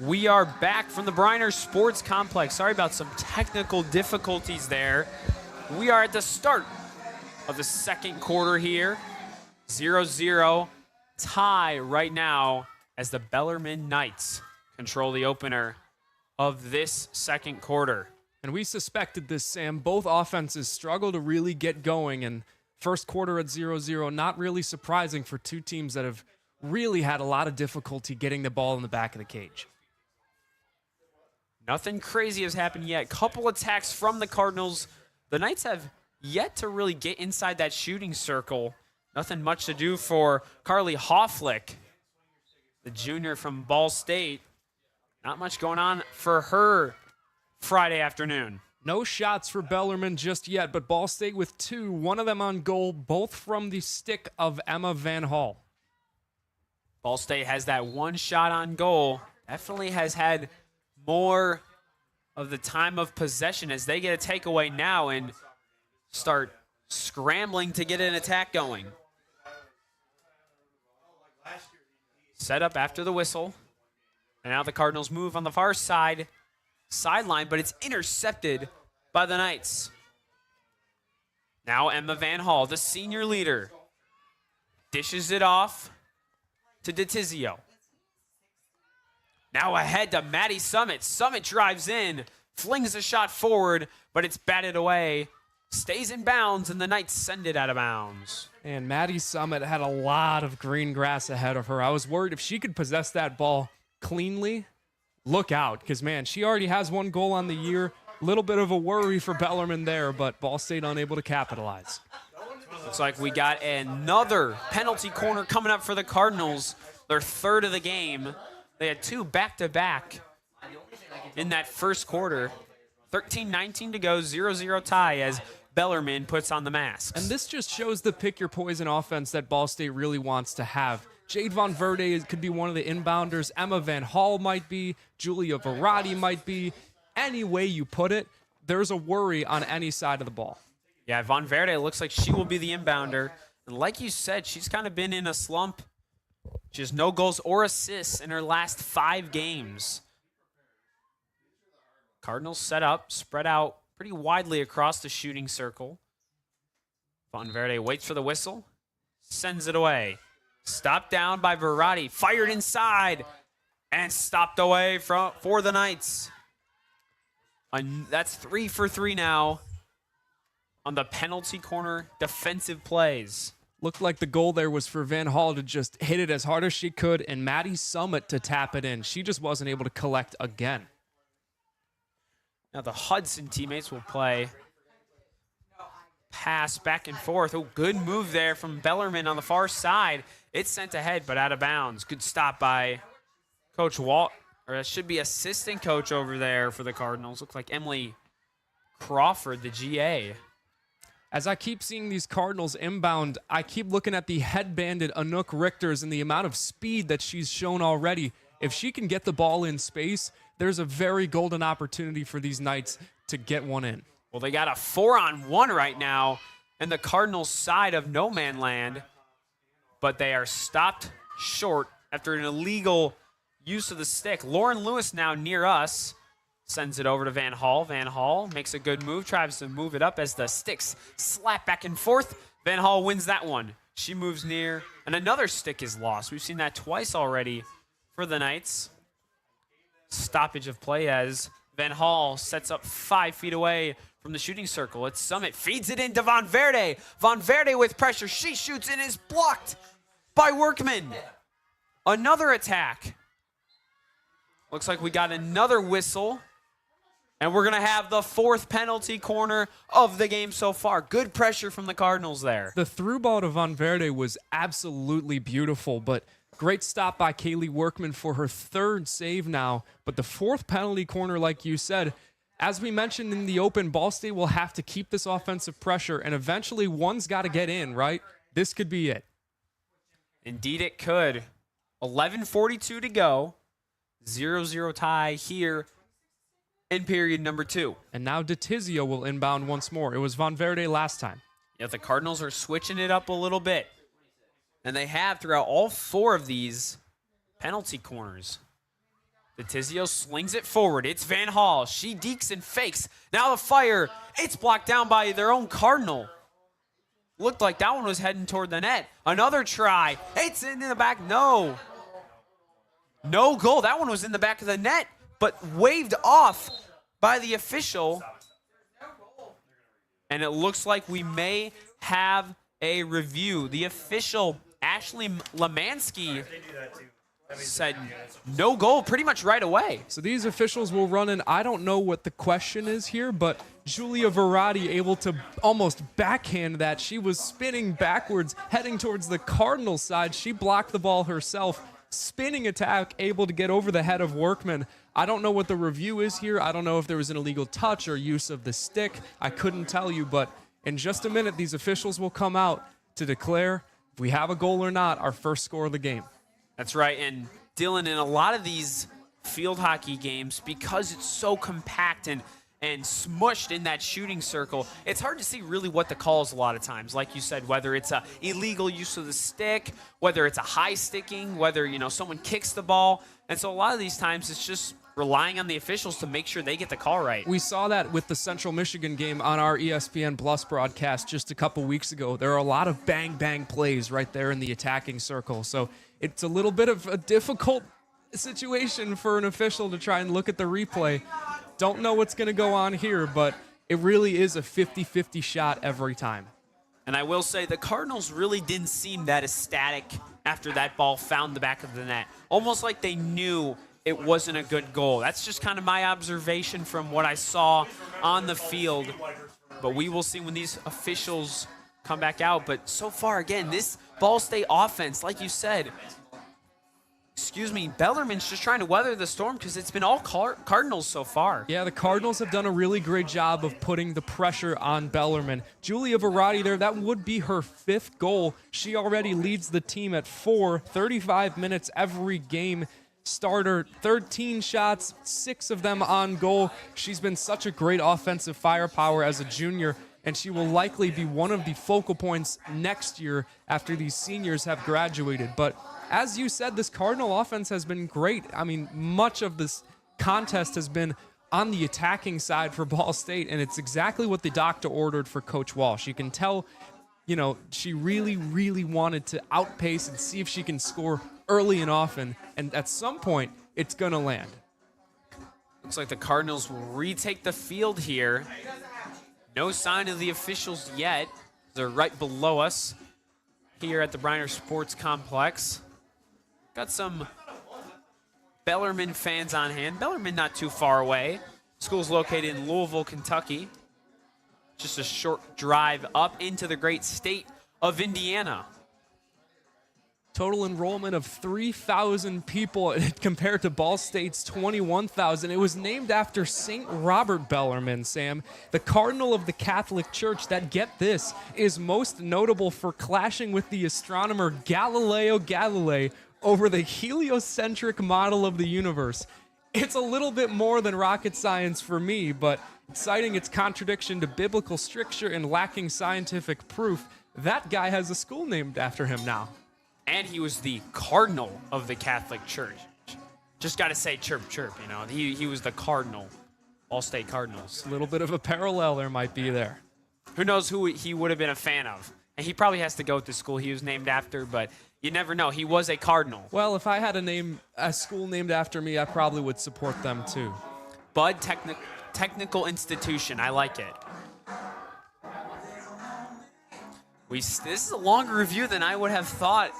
We are back from the Briner Sports Complex. Sorry about some technical difficulties there. We are at the start of the second quarter here. 0-0 tie right now as the Bellarmine Knights control the opener of this second quarter. And we suspected this, Sam. Both offenses struggle to really get going, and first quarter at 0-0, not really surprising for two teams that have really had a lot of difficulty getting the ball in the back of the cage. Nothing crazy has happened yet. Couple attacks from the Cardinals. The Knights have yet to really get inside that shooting circle. Nothing much to do for Carly Hofflick, the junior from Ball State. Not much going on for her Friday afternoon. No shots for Bellarmine just yet, but Ball State with two, one of them on goal, both from the stick of Emma Van Hall. Ball State has that one shot on goal. Definitely has had more of the time of possession as they get a takeaway now and start scrambling to get an attack going. Set up after the whistle. And now the Cardinals move on the far sideline, but it's intercepted by the Knights. Now Emma Van Hall, the senior leader, dishes it off to DeTizio. Now ahead to Maddie Summit. Summit drives in, flings a shot forward, but it's batted away. Stays in bounds, and the Knights send it out of bounds. And Maddie Summit had a lot of green grass ahead of her. I was worried if she could possess that ball cleanly, look out, because, man, she already has one goal on the year. A little bit of a worry for Bellarmine there, but Ball State unable to capitalize. Looks like we got another penalty corner coming up for the Cardinals, their third of the game. They had two back-to-back in that first quarter. 13-19 to go, 0-0 tie as Bellarmine puts on the masks. And this just shows the pick-your-poison offense that Ball State really wants to have. Jade Von Verde could be one of the inbounders. Emma Van Hall might be. Julia Verratti might be. Any way you put it, there's a worry on any side of the ball. Yeah, Von Verde looks like she will be the inbounder. And like you said, she's kind of been in a slump. She has no goals or assists in her last 5 games. Cardinals set up, spread out pretty widely across the shooting circle. Von Verde waits for the whistle, sends it away. Stopped down by Verratti, fired inside, and stopped away for the Knights. And that's 3 for 3 now on the penalty corner defensive plays. Looked like the goal there was for Van Hall to just hit it as hard as she could, and Maddie Summit to tap it in. She just wasn't able to collect again. Now the Hudson teammates will play pass back and forth. Oh, good move there from Bellarmine on the far side. It's sent ahead, but out of bounds. Good stop by Coach Walt, or it should be assistant coach over there for the Cardinals. Looks like Emily Crawford, the GA. As I keep seeing these Cardinals inbound, I keep looking at the headbanded Anouk Richters and the amount of speed that she's shown already. If she can get the ball in space, there's a very golden opportunity for these Knights to get one in. Well, they got a 4-on-1 right now in the Cardinals' side of no man land, but they are stopped short after an illegal use of the stick. Lauren Lewis now near us. Sends it over to Van Hall. Van Hall makes a good move, tries to move it up as the sticks slap back and forth. Van Hall wins that one. She moves near, and another stick is lost. We've seen that twice already for the Knights. Stoppage of play as Van Hall sets up 5 feet away from the shooting circle. It's Summit, feeds it into Von Verde. Von Verde with pressure. She shoots and is blocked by Workman. Another attack. Looks like we got another whistle. And we're going to have the 4th penalty corner of the game so far. Good pressure from the Cardinals there. The through ball to Von Verde was absolutely beautiful, but great stop by Kaylee Workman for her 3rd save now. But the 4th penalty corner, like you said, as we mentioned in the open, Ball State will have to keep this offensive pressure, and eventually one's got to get in, right? This could be it. Indeed it could. 11:42 to go. 0-0 tie here in period number 2. And now DeTizio will inbound once more. It was Von Verde last time. Yeah, the Cardinals are switching it up a little bit. And they have throughout all 4 of these penalty corners. Detizio slings it forward. It's Van Hall. She dekes and fakes. Now the fire. It's blocked down by their own Cardinal. Looked like that one was heading toward the net. Another try. It's in the back. No. No goal. That one was in the back of the net, but waved off by the official. And it looks like we may have a review. The official, Ashley Lemansky, said no goal pretty much right away. So these officials will run in. I don't know what the question is here, but Julia Verratti able to almost backhand that. She was spinning backwards, heading towards the Cardinals side. She blocked the ball herself. Spinning attack, able to get over the head of Workman. I don't know what the review is here. I don't know if there was an illegal touch or use of the stick. I couldn't tell you, but in just a minute, these officials will come out to declare if we have a goal or not, our first score of the game. That's right, and Dylan, in a lot of these field hockey games, because it's so compact and smushed in that shooting circle, it's hard to see really what the call is a lot of times. Like you said, whether it's a illegal use of the stick, whether it's a high sticking, whether, someone kicks the ball. And so a lot of these times it's just relying on the officials to make sure they get the call right. We saw that with the Central Michigan game on our ESPN Plus broadcast just a couple weeks ago. There are a lot of bang-bang plays right there in the attacking circle. So it's a little bit of a difficult situation for an official to try and look at the replay. Don't know what's going to go on here, but it really is a 50-50 shot every time. And I will say the Cardinals really didn't seem that ecstatic after that ball found the back of the net. Almost like they knew it wasn't a good goal. That's just kind of my observation from what I saw on the field. But we will see when these officials come back out. But so far, again, this Ball State offense, like you said, Bellarmine's just trying to weather the storm because it's been all Cardinals so far. Yeah, the Cardinals have done a really great job of putting the pressure on Bellarmine. Julia Verratti there, that would be her 5th goal. She already leads the team at 35 minutes every game. Starter, 13 shots, 6 of them on goal. She's been such a great offensive firepower as a junior, and she will likely be one of the focal points next year after these seniors have graduated. But as you said, this Cardinal offense has been great. I mean, much of this contest has been on the attacking side for Ball State, and it's exactly what the doctor ordered for Coach Walsh. You can tell, she really, really wanted to outpace and see if she can score early and often, and at some point, it's going to land. Looks like the Cardinals will retake the field here. No sign of the officials yet. They're right below us here at the Briner Sports Complex. Got some Bellarmine fans on hand. Bellarmine not too far away. School's located in Louisville, Kentucky. Just a short drive up into the great state of Indiana. Total enrollment of 3,000 people compared to Ball State's 21,000. It was named after St. Robert Bellarmine, Sam, the cardinal of the Catholic Church that, get this, is most notable for clashing with the astronomer Galileo Galilei over the heliocentric model of the universe. It's a little bit more than rocket science for me, but citing its contradiction to biblical stricture and lacking scientific proof, that guy has a school named after him now. And he was the cardinal of the Catholic Church. Just got to say chirp, chirp, He was the cardinal, All State Cardinals. A little bit of a parallel there might be there. Who knows who he would have been a fan of. And he probably has to go to school he was named after, but you never know. He was a cardinal. Well, if I had a school named after me, I probably would support them too. Bud Technical Institution. I like it. This is a longer review than I would have thought.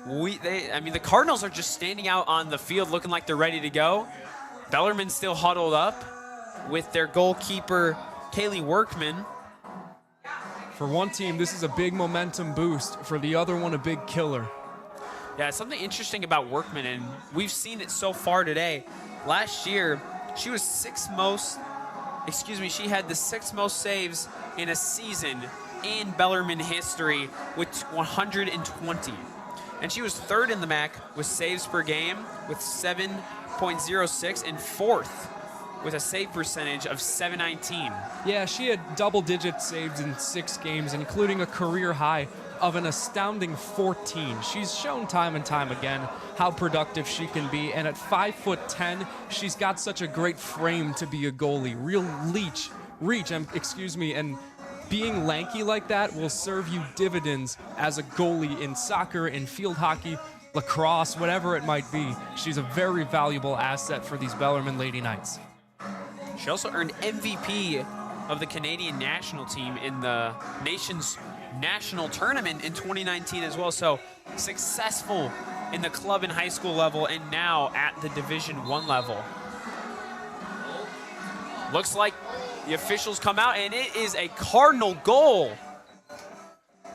The Cardinals are just standing out on the field looking like they're ready to go. Bellarmine's still huddled up with their goalkeeper, Kaylee Workman. For one team, this is a big momentum boost. For the other one, a big killer. Yeah, something interesting about Workman, and we've seen it so far today. Last year, she had the 6th most saves in a season in Bellarmine history with 120. And she was 3rd in the MAC with saves per game with 7.06 and 4th with a save percentage of .719. Yeah, she had double-digit saves in 6 games, including a career high of an astounding 14. She's shown time and time again how productive she can be, and at 5'10", she's got such a great frame to be a goalie. Real reach, and being lanky like that will serve you dividends as a goalie in soccer, in field hockey, lacrosse, whatever it might be. She's a very valuable asset for these Bellarmine Lady Knights. She also earned MVP of the Canadian national team in the nation's national tournament in 2019 as well. So successful in the club and high school level and now at the Division I level. Looks like the officials come out and it is a Cardinal goal.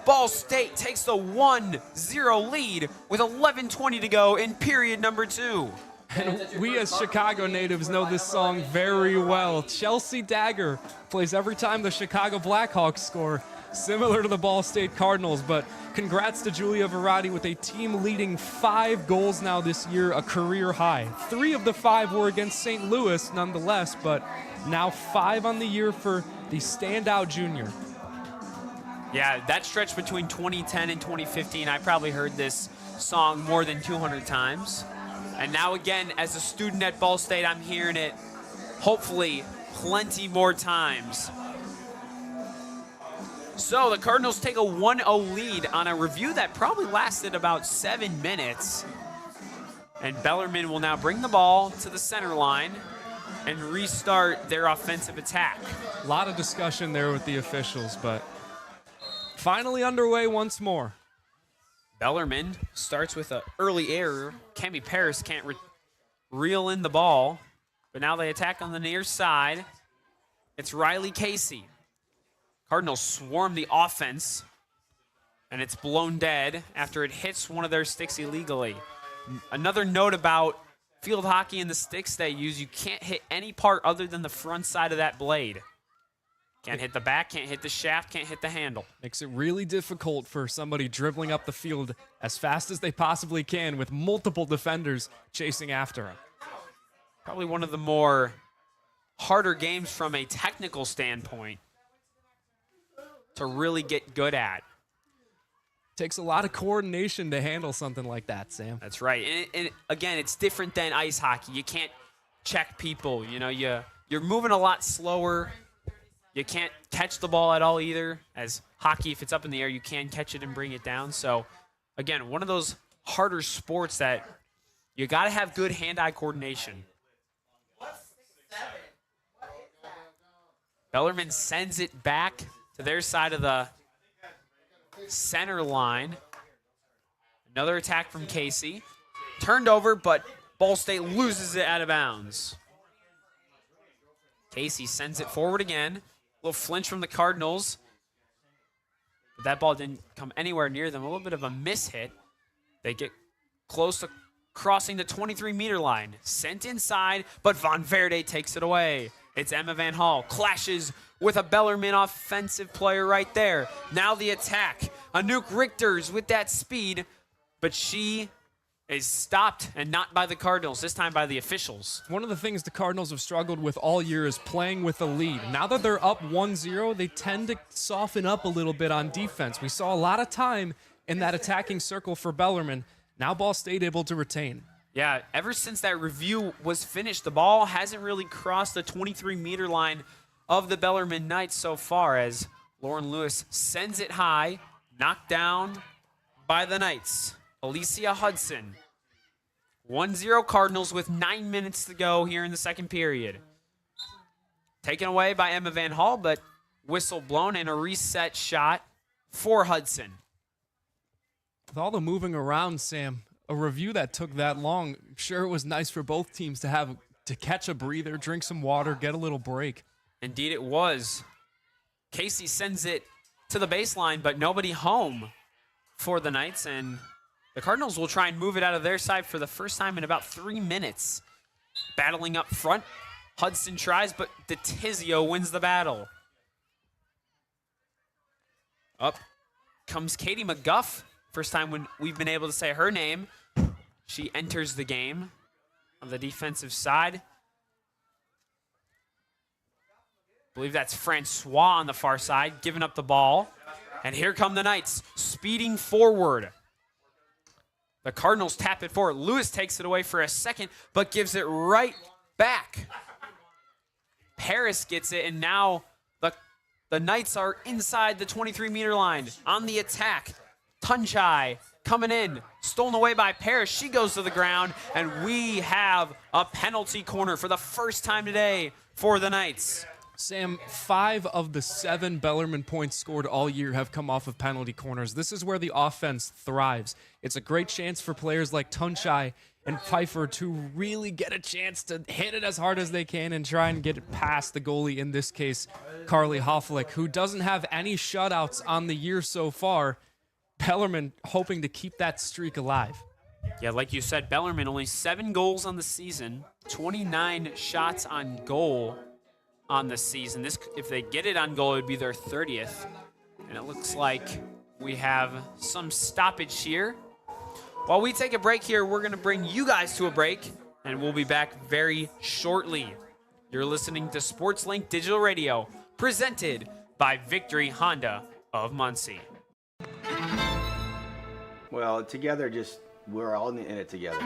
Ball State takes the 1-0 lead with 11:20 to go in period number 2. And we as Chicago natives know this song very well. Chelsea Dagger plays every time the Chicago Blackhawks score, similar to the Ball State Cardinals. But congrats to Julia Verratti with a team-leading 5 goals now this year, a career high. 3 of the 5 were against St. Louis nonetheless, but now 5 on the year for the standout junior. Yeah, that stretch between 2010 and 2015, I probably heard this song more than 200 times. And now again, as a student at Ball State, I'm hearing it, hopefully, plenty more times. So the Cardinals take a 1-0 lead on a review that probably lasted about 7 minutes. And Bellarmine will now bring the ball to the center line and restart their offensive attack. A lot of discussion there with the officials, but finally underway once more. Bellarmine starts with an early error. Cami Paris can't reel in the ball, but now they attack on the near side. It's Riley Casey. Cardinals swarm the offense, and it's blown dead after it hits one of their sticks illegally. Another note about field hockey and the sticks they use, you can't hit any part other than the front side of that blade. Can't hit the back, can't hit the shaft, can't hit the handle. Makes it really difficult for somebody dribbling up the field as fast as they possibly can with multiple defenders chasing after them. Probably one of the more harder games from a technical standpoint to really get good at. Takes a lot of coordination to handle something like that, Sam. That's right. And again, it's different than ice hockey. You can't check people. You know, you're moving a lot slower. You can't catch the ball at all either. As hockey, if it's up in the air, you can catch it and bring it down. So, again, one of those harder sports that you got to have good hand-eye coordination. Bellarmine sends it back to their side of the center line. Another attack from Casey. Turned over, but Ball State loses it out of bounds. Casey sends it forward again. A little flinch from the Cardinals. But that ball didn't come anywhere near them. A little bit of a mishit. They get close to crossing the 23-meter line. Sent inside, but Von Verde takes it away. It's Emma Van Hall. Clashes with a Bellarmine offensive player right there. Now the attack. Anouk Richters with that speed, but she is stopped, and not by the Cardinals, this time by the officials. One of the things the Cardinals have struggled with all year is playing with a lead. Now that they're up 1-0, they tend to soften up a little bit on defense. We saw a lot of time in that attacking circle for Bellarmine. Now Ball State able to retain. Yeah, ever since that review was finished, the ball hasn't really crossed the 23-meter line of the Bellarmine Knights so far, as Lauren Lewis sends it high, knocked down by the Knights. Alicia Hudson. 1-0 Cardinals with 9 minutes to go here in the second period. Taken away by Emma Van Hall, but whistle blown and a reset shot for Hudson. With all the moving around, Sam, a review that took that long, sure it was nice for both teams to catch a breather, drink some water, get a little break. Indeed it was. Casey sends it to the baseline, but nobody home for the Knights, and the Cardinals will try and move it out of their side for the first time in about 3 minutes. Battling up front, Hudson tries, but DeTizio wins the battle. Up comes Katie McGuff. First time when we've been able to say her name. She enters the game on the defensive side. I believe that's Francois on the far side, giving up the ball. And here come the Knights, speeding forward. The Cardinals tap it forward. Lewis takes it away for a second, but gives it right back. Paris gets it, and now the Knights are inside the 23-meter line on the attack. Tunchai coming in, stolen away by Paris. She goes to the ground, and we have a penalty corner for the first time today for the Knights. Sam, 5 of the 7 Bellarmine points scored all year have come off of penalty corners. This is where the offense thrives. It's a great chance for players like Tunchai and Pfeiffer to really get a chance to hit it as hard as they can and try and get it past the goalie, in this case, Carly Hofflick, who doesn't have any shutouts on the year so far. Bellarmine hoping to keep that streak alive. Yeah, like you said, Bellarmine only 7 goals on the season, 29 shots on goal on the season. If they get it on goal, it would be their 30th. And it looks like we have some stoppage here. While we take a break here, we're going to bring you guys to a break, and we'll be back very shortly. You're listening to SportsLink Digital Radio, presented by Victory Honda of Muncie. Well, together, we're all in it together.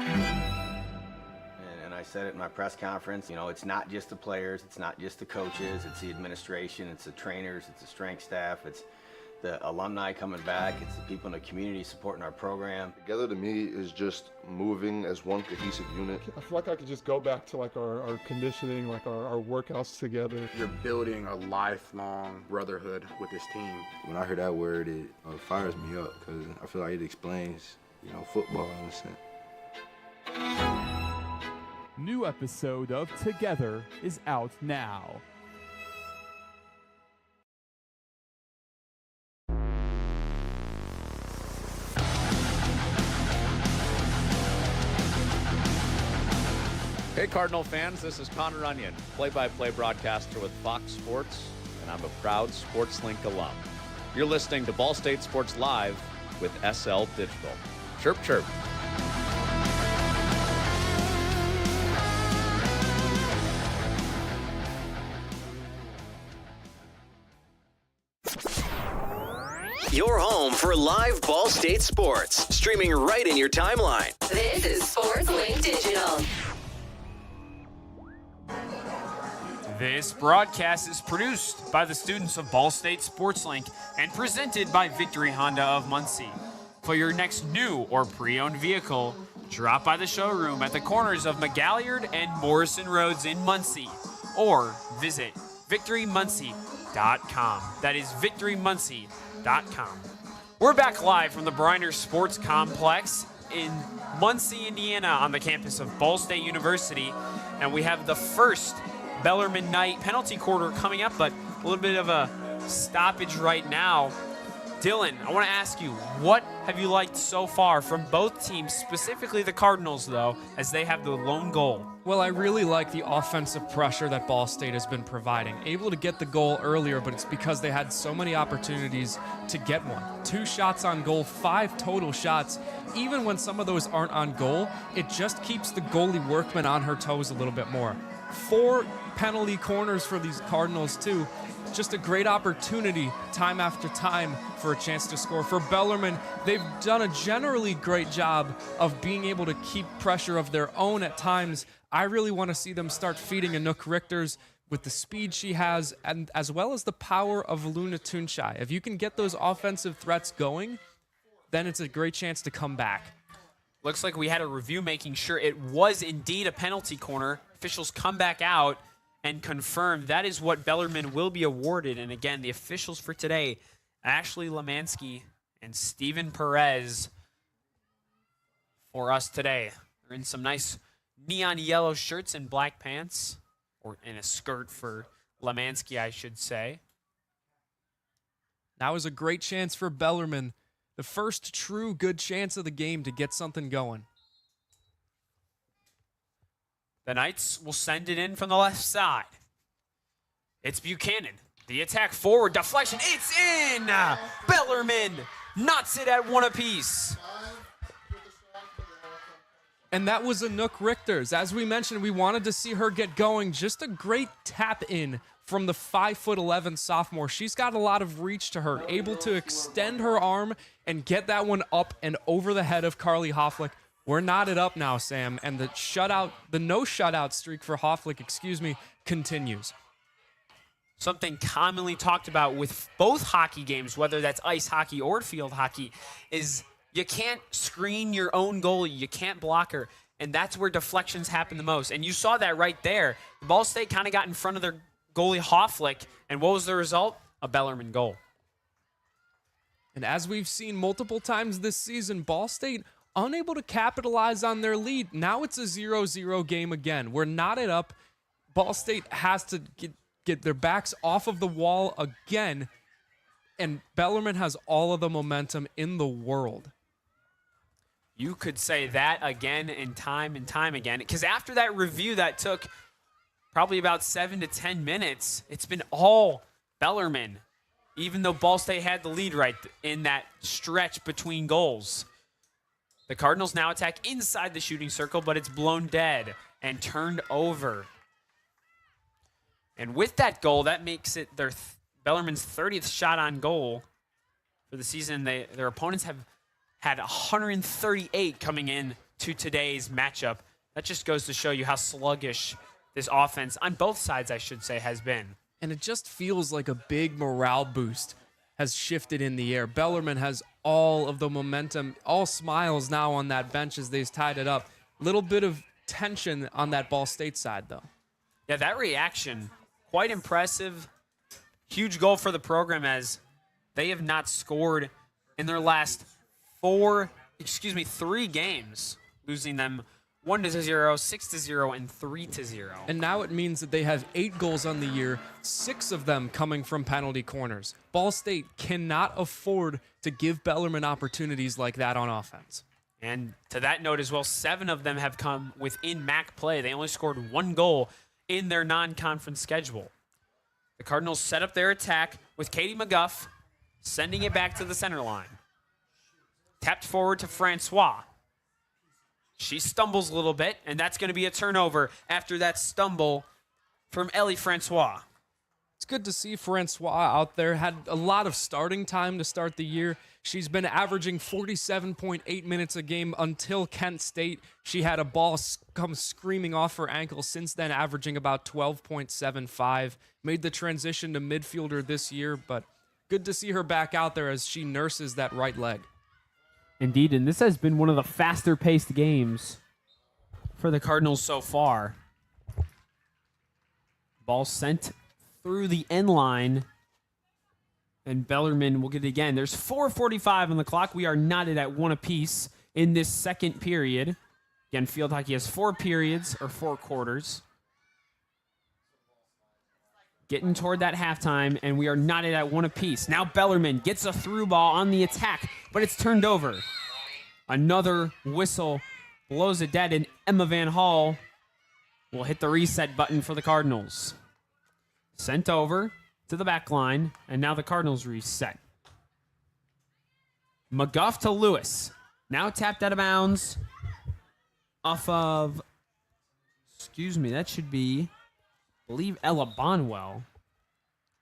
And I said it in my press conference, it's not just the players, it's not just the coaches, it's the administration, it's the trainers, it's the strength staff, it's the alumni coming back, it's the people in the community supporting our program. Together to me is just moving as one cohesive unit. I feel like I could just go back to our conditioning, our workouts together. You're building a lifelong brotherhood with this team. When I hear that word, it fires me up because I feel like it explains, football in a sense. New episode of Together is out now. Hey Cardinal fans, this is Connor Onion, play-by-play broadcaster with Fox Sports, and I'm a proud SportsLink alum. You're listening to Ball State Sports Live with SL Digital. Chirp, chirp. Your home for live Ball State sports, streaming right in your timeline. This is SportsLink Digital. This broadcast is produced by the students of Ball State SportsLink and presented by Victory Honda of Muncie. For your next new or pre-owned vehicle, drop by the showroom at the corners of McGalliard and Morrison Roads in Muncie, or visit victorymuncie.com. That is victorymuncie.com. We're back live from the Briner Sports Complex in Muncie, Indiana, on the campus of Ball State University, and we have the first Bellarmine Knight penalty quarter coming up, but a little bit of a stoppage right now. Dylan, I want to ask you, what have you liked so far from both teams, specifically the Cardinals, though, as they have the lone goal? Well, I really like the offensive pressure that Ball State has been providing. Able to get the goal earlier, but it's because they had so many opportunities to get one. 2 shots on goal, 5 total shots. Even when some of those aren't on goal, it just keeps the goalie Workman on her toes a little bit more. 4 penalty corners for these Cardinals, too. Just a great opportunity time after time for a chance to score. For Bellarmine, they've done a generally great job of being able to keep pressure of their own at times. I really want to see them start feeding Anouk Richters with the speed she has, and as well as the power of Luna Tunchai. If you can get those offensive threats going, then it's a great chance to come back. Looks like we had a review making sure it was indeed a penalty corner. Officials come back out and confirm that is what Bellarmine will be awarded. And again, the officials for today, Ashley Lemansky and Steven Perez for us today. They're in some nice neon yellow shirts and black pants, or in a skirt for Lemansky, I should say. That was a great chance for Bellarmine. The first true good chance of the game to get something going. The Knights will send it in from the left side. It's Buchanan. The attack forward, deflection, it's in! Bellarmine knots it at 1 apiece. And that was Anouk Richters. As we mentioned, we wanted to see her get going. Just a great tap in from the 5'11" sophomore. She's got a lot of reach to her, able to extend her arm and get that one up and over the head of Carly Hofflick. We're knotted up now, Sam, and the no shutout streak for Hofflick, continues. Something commonly talked about with both hockey games, whether that's ice hockey or field hockey, is you can't screen your own goalie. You can't block her, and that's where deflections happen the most. And you saw that right there. Ball State kind of got in front of their goalie Hofflick, and what was the result? A Bellarmine goal. And as we've seen multiple times this season, Ball State unable to capitalize on their lead. Now it's a 0-0 game again. We're knotted up. Ball State has to get their backs off of the wall again, and Bellarmine has all of the momentum in the world. You could say that again and time again, because after that review that took probably about 7 to 10 minutes, it's been all Bellarmine, even though Ball State had the lead right in that stretch between goals. The Cardinals now attack inside the shooting circle, but it's blown dead and turned over. And with that goal, that makes it Bellarmine's 30th shot on goal for the season. Their opponents have had 138 coming in to today's matchup. That just goes to show you how sluggish this offense, on both sides, I should say, has been. And it just feels like a big morale boost has shifted in the air. Bellarmine has all of the momentum, all smiles now on that bench as they've tied it up. Little bit of tension on that Ball State side, though. Yeah, that reaction, quite impressive. Huge goal for the program, as they have not scored in their last 3 games, losing them 1-0, 6-0, and 3-0. And now it means that they have 8 goals on the year, 6 of them coming from penalty corners. Ball State cannot afford to give Bellarmine opportunities like that on offense. And to that note as well, 7 of them have come within MAC play. They only scored 1 goal in their non-conference schedule. The Cardinals set up their attack with Katie McGuff, sending it back to the center line. Tapped forward to Francois. She stumbles a little bit, and that's going to be a turnover after that stumble from Ellie Francois. It's good to see Francois out there. Had a lot of starting time to start the year. She's been averaging 47.8 minutes a game until Kent State. She had a ball come screaming off her ankle, since then averaging about 12.75. Made the transition to midfielder this year, but good to see her back out there as she nurses that right leg. Indeed, and this has been one of the faster-paced games for the Cardinals so far. Ball sent through the end line, and Bellarmine will get it again. There's 4:45 on the clock. We are knotted at 1 apiece in this second period. Again, field hockey has 4 periods, or 4 quarters. Getting toward that halftime, and we are knotted at 1 apiece. Now Bellarmine gets a through ball on the attack, but it's turned over. Another whistle blows it dead, and Emma Van Hall will hit the reset button for the Cardinals. Sent over to the back line, and now the Cardinals reset. McGuff to Lewis. Now tapped out of bounds off of, that should be, I believe, Ella Bonwell.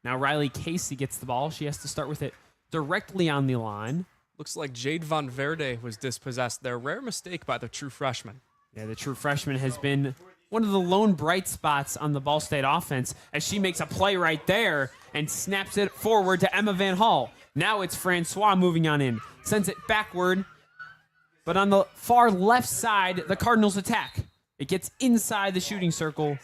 Now Riley Casey gets the ball. She has to start with it directly on the line. Looks like Jade Von Verde was dispossessed there. Rare mistake by the true freshman. Yeah, the true freshman has been one of the lone bright spots on the Ball State offense, as she makes a play right there and snaps it forward to Emma Van Hall. Now it's Francois moving on in. Sends it backward, but on the far left side, the Cardinals attack. It gets inside the shooting circle,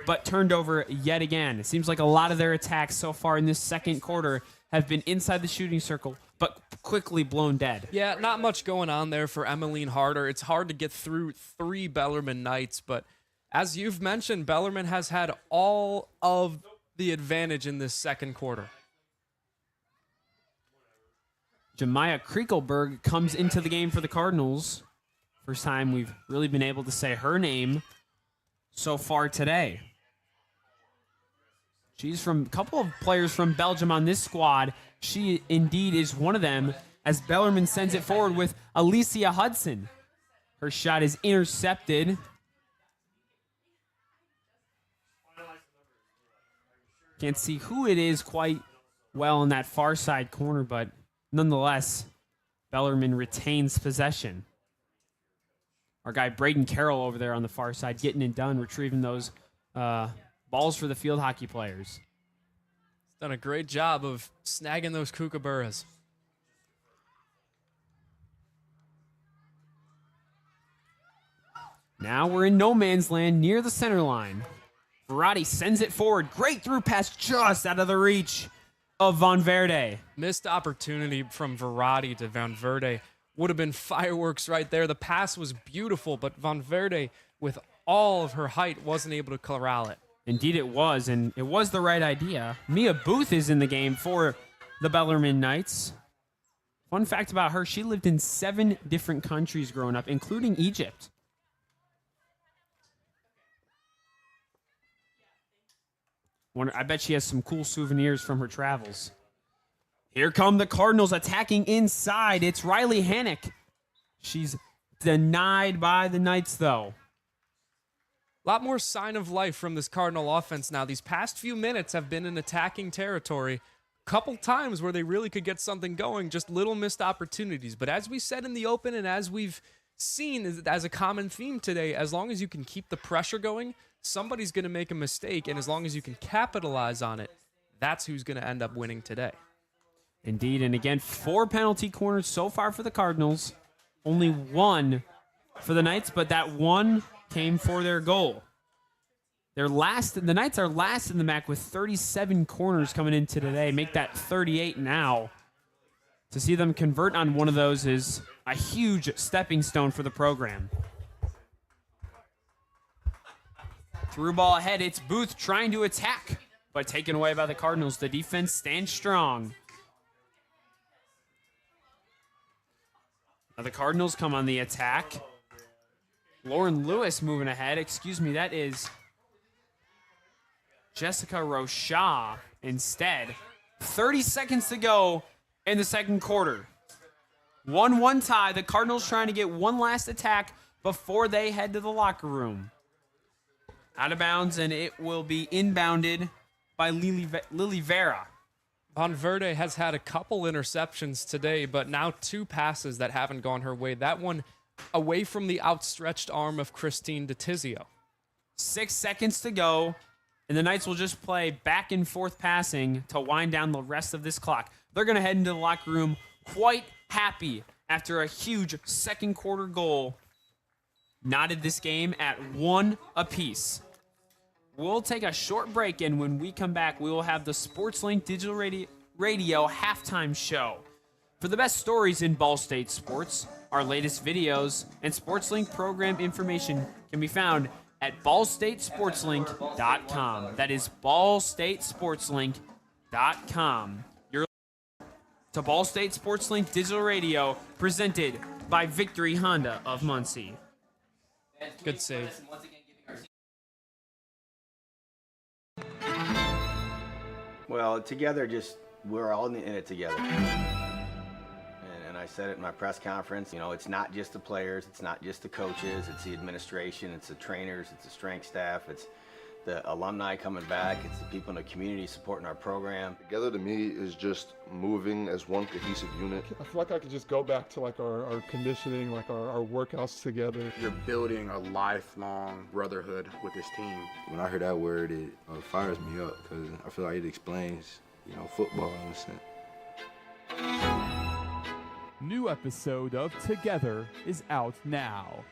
but turned over yet again. It seems like a lot of their attacks so far in this second quarter have been inside the shooting circle, but quickly blown dead. Yeah, not much going on there for Emmeline Harder. It's hard to get through 3 Bellarmine nights, but as you've mentioned, Bellarmine has had all of the advantage in this second quarter. Jemiah Kriekelberg comes into the game for the Cardinals. First time we've really been able to say her name so far today. She's from a couple of players from Belgium on this squad. She indeed is one of them, as Bellarmine sends it forward with Alicia Hudson. Her shot is intercepted. Can't see who it is quite well in that far side corner, but nonetheless, Bellarmine retains possession. Our guy Braden Carroll over there on the far side getting it done, retrieving those balls for the field hockey players. He's done a great job of snagging those kookaburras. Now we're in no man's land near the center line. Verratti sends it forward. Great through pass just out of the reach of Van Verde. Missed opportunity from Verratti to Van Verde. Would have been fireworks right there. The pass was beautiful, but Van Verde, with all of her height, wasn't able to corral it. Indeed it was, and it was the right idea. Mia Booth is in the game for the Bellarmine Knights. Fun fact about her, she lived in 7 different countries growing up, including Egypt. I bet she has some cool souvenirs from her travels. Here come the Cardinals attacking inside. It's Riley Hannick. She's denied by the Knights, though. A lot more sign of life from this Cardinal offense now. These past few minutes have been in attacking territory. Couple times where they really could get something going, just little missed opportunities. But as we said in the open and as we've seen as a common theme today, as long as you can keep the pressure going, somebody's going to make a mistake, and as long as you can capitalize on it, that's who's going to end up winning today. Indeed, and again, 4 penalty corners so far for the Cardinals. Only 1 for the Knights, but that 1 came for their goal. The Knights are last in the MAC with 37 corners coming into today. Make that 38 now. To see them convert on one of those is a huge stepping stone for the program. Through ball ahead, it's Booth trying to attack, but taken away by the Cardinals. The defense stands strong. Now the Cardinals come on the attack. Lauren Lewis moving ahead. Excuse me, that is Jessica Rocha instead. 30 seconds to go in the second quarter. 1-1 tie. The Cardinals trying to get one last attack before they head to the locker room. Out of bounds, and it will be inbounded by Lily Vera. Van Verde has had a couple interceptions today, but now 2 passes that haven't gone her way. That one away from the outstretched arm of Christine DeTizio. 6 seconds to go, and the Knights will just play back and forth passing to wind down the rest of this clock. They're going to head into the locker room quite happy after a huge second quarter goal. Knotted this game at 1 apiece. We'll take a short break, and when we come back, we will have the SportsLink Digital Radio halftime show. For the best stories in Ball State sports, our latest videos, and SportsLink program information can be found at ballstatesportslink.com. That is ballstatesportslink.com. You're to Ball State SportsLink Digital Radio, presented by Victory Honda of Muncie. Good save. Well, together, we're all in it together. And I said it in my press conference, it's not just the players, it's not just the coaches, it's the administration, it's the trainers, it's the strength staff, it's the alumni coming back, it's the people in the community supporting our program. Together to me is just moving as one cohesive unit. I feel like I could just go back to like our conditioning, like our workouts together. You're building a lifelong brotherhood with this team. When I hear that word, it fires me up because I feel like it explains, football in a sense. New episode of Together is out now.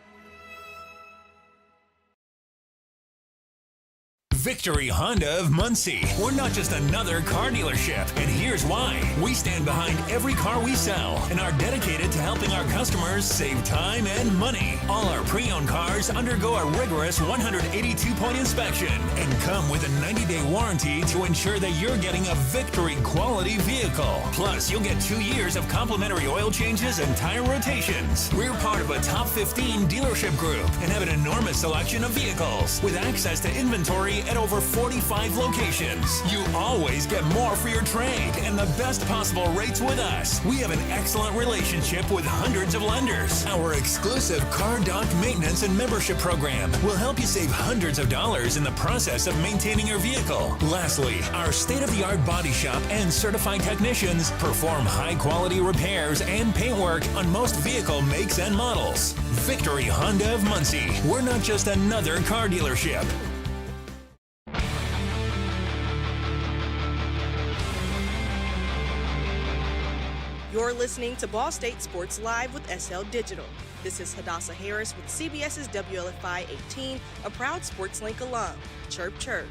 Victory Honda of Muncie. We're not just another car dealership, and here's why. We stand behind every car we sell and are dedicated to helping our customers save time and money. All our pre-owned cars undergo a rigorous 182-point inspection and come with a 90-day warranty to ensure that you're getting a Victory quality vehicle. Plus, you'll get 2 years of complimentary oil changes and tire rotations. We're part of a top 15 dealership group and have an enormous selection of vehicles with access to inventory at over 45 locations. You always get more for your trade and the best possible rates with us. We have an excellent relationship with hundreds of lenders. Our exclusive Car Doc maintenance and membership program will help you save hundreds of dollars in the process of maintaining your vehicle. Lastly, our state-of-the-art body shop and certified technicians perform high-quality repairs and paintwork on most vehicle makes and models. Victory Honda of Muncie. We're not just another car dealership. You're listening to Ball State Sports Live with SL Digital. This is Hadassah Harris with CBS's WLFI 18, a proud SportsLink alum. Chirp, chirp.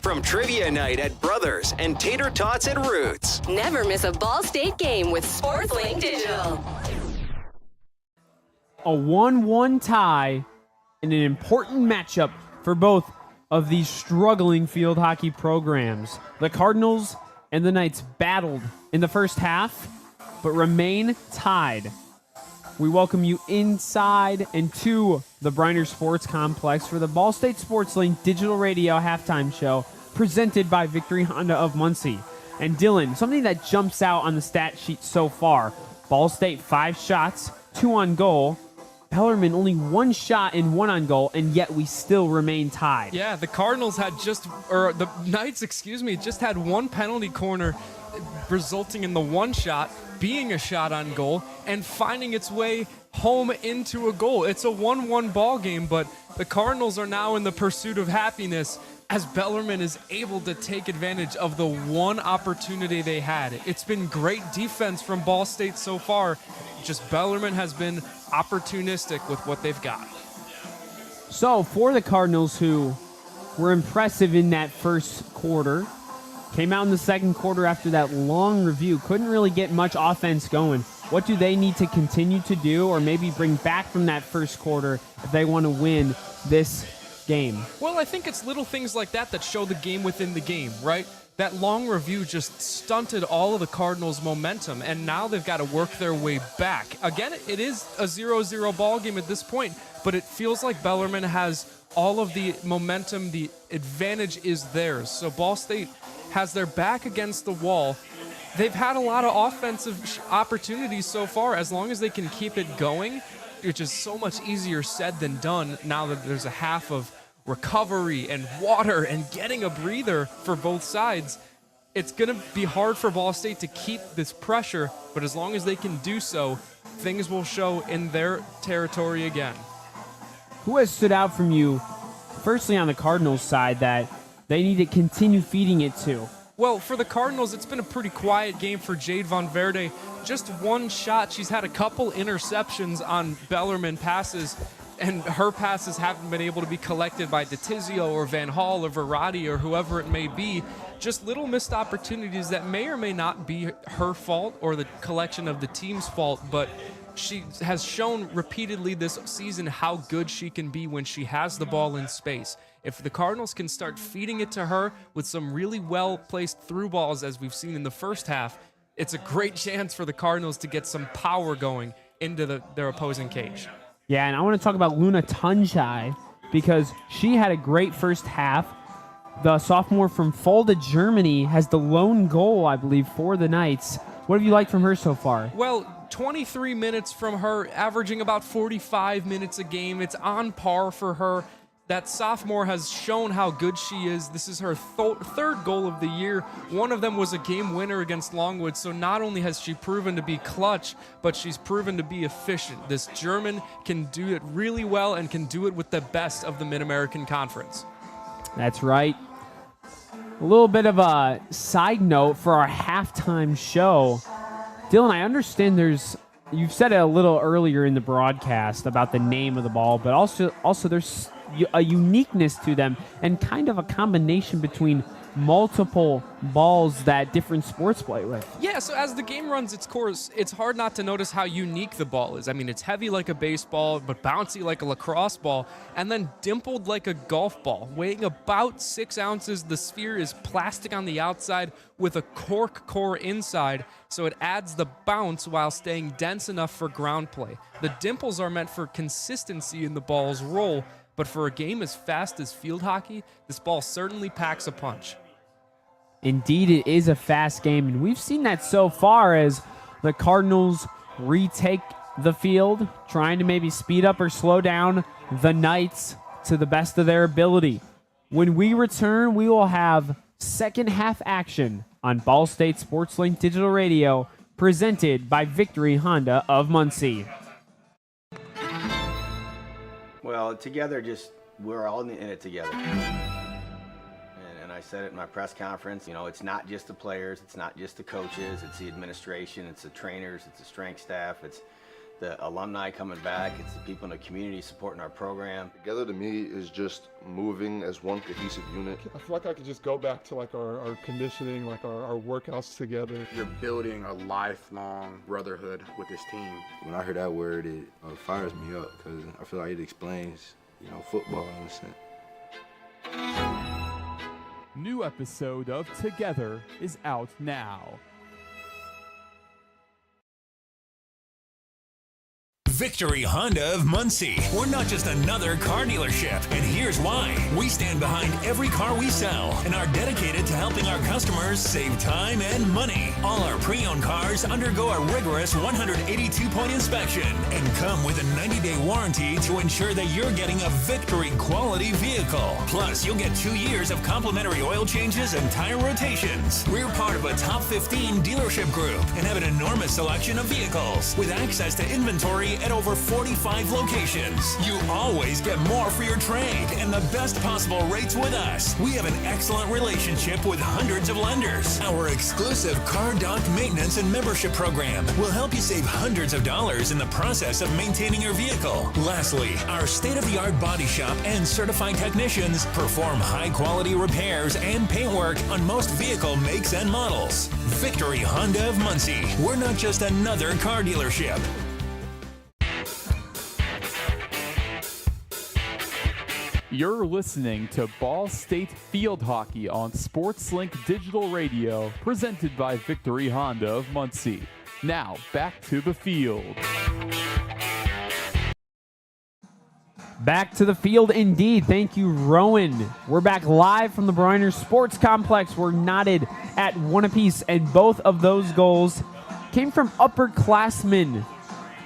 From trivia night at Brothers and tater tots at Roots. Never miss a Ball State game with SportsLink Digital. A 1-1 tie in an important matchup for both of these struggling field hockey programs. The Cardinals and the Knights battled in the first half, but remain tied. We welcome you inside and to the Briner Sports Complex for the Ball State Sports Link Digital Radio Halftime Show presented by Victory Honda of Muncie. And Dylan, something that jumps out on the stat sheet so far. Ball State 5 shots, 2 on goal. Bellarmine only 1 shot and 1 on goal, and yet we still remain tied. Yeah, the Knights, just had 1 penalty corner resulting in the 1 shot being a shot on goal and finding its way home into a goal. It's a 1-1 ball game, but the Cardinals are now in the pursuit of happiness as Bellarmine is able to take advantage of the 1 opportunity they had. It's been great defense from Ball State so far. Just Bellarmine has been opportunistic with what they've got. So for the Cardinals, who were impressive in that first quarter, came out in the second quarter after that long review, couldn't really get much offense going. What do they need to continue to do or maybe bring back from that first quarter if they want to win this game? Well, I think it's little things like that show the game within the game, right? That long review just stunted all of the Cardinals' momentum, and now they've got to work their way back. Again, it is a 0-0 ball game at this point, but it feels like Bellarmine has all of the momentum. The advantage is theirs. So Ball State has their back against the wall. They've had a lot of offensive opportunities so far. As long as they can keep it going, which is so much easier said than done now that there's a half of recovery and water and getting a breather for both sides, it's going to be hard for Ball State to keep this pressure, but as long as they can do so, things will show in their territory again. Who has stood out from you, firstly on the Cardinals side, that they need to continue feeding it to? Well, for the Cardinals, it's been a pretty quiet game for Jade Von Verde. Just 1 shot. She's had a couple interceptions on Bellarmine passes, and her passes haven't been able to be collected by DeTizio or Van Hall or Verratti or whoever it may be. Just little missed opportunities that may or may not be her fault or the collection of the team's fault, but she has shown repeatedly this season how good she can be when she has the ball in space. If the Cardinals can start feeding it to her with some really well-placed through balls, as we've seen in the first half, it's a great chance for the Cardinals to get some power going into their opposing cage. Yeah, and I want to talk about Luna Tunjai because she had a great first half. The sophomore from Fulda, Germany, has the lone goal, I believe, for the Knights. What have you liked from her so far? Well, 23 minutes from her, averaging about 45 minutes a game. It's on par for her. That sophomore has shown how good she is. This is her third goal of the year. One of them was a game winner against Longwood, so not only has she proven to be clutch, but she's proven to be efficient. This German can do it really well and can do it with the best of the Mid-American Conference. That's right. A little bit of a side note for our halftime show. Dylan, I understand you've said it a little earlier in the broadcast about the name of the ball, but also there's a uniqueness to them and kind of a combination between multiple balls that different sports play with. Yeah, so as the game runs its course, it's hard not to notice how unique the ball is. I mean, it's heavy like a baseball, but bouncy like a lacrosse ball, and then dimpled like a golf ball. Weighing about 6 ounces, the sphere is plastic on the outside with a cork core inside, so it adds the bounce while staying dense enough for ground play. The dimples are meant for consistency in the ball's roll, but for a game as fast as field hockey, this ball certainly packs a punch. Indeed, it is a fast game, and we've seen that so far as the Cardinals retake the field, trying to maybe speed up or slow down the Knights to the best of their ability. When we return, we will have second half action on Ball State Sports Link Digital Radio, presented by Victory Honda of Muncie. Well, together, we're all in it together. And I said it in my press conference, it's not just the players, it's not just the coaches, it's the administration, it's the trainers, it's the strength staff, it's the alumni coming back, it's the people in the community supporting our program. Together to me is just moving as one cohesive unit. I feel like I could just go back to like our conditioning, like our workouts together. You're building a lifelong brotherhood with this team. When I hear that word, it fires me up because I feel like it explains, football in a sense. New episode of Together is out now. Victory Honda of Muncie. We're not just another car dealership, and here's why. We stand behind every car we sell and are dedicated to helping our customers save time and money. All our pre-owned cars undergo a rigorous 182-point inspection and come with a 90-day warranty to ensure that you're getting a Victory quality vehicle. Plus, you'll get 2 years of complimentary oil changes and tire rotations. We're part of a top 15 dealership group and have an enormous selection of vehicles with access to inventory at over 45 locations. You always get more for your trade and the best possible rates with us. We have an excellent relationship with hundreds of lenders. Our exclusive car dock maintenance and membership program will help you save hundreds of dollars in the process of maintaining your vehicle. Lastly, our state-of-the-art body shop and certified technicians perform high-quality repairs and paintwork on most vehicle makes and models. Victory Honda of Muncie. We're not just another car dealership. You're listening to Ball State Field Hockey on SportsLink Digital Radio, presented by Victory Honda of Muncie. Now, back to the field. Back to the field indeed. Thank you, Rowan. We're back live from the Bryner Sports Complex. We're knotted at 1 apiece, and both of those goals came from upperclassmen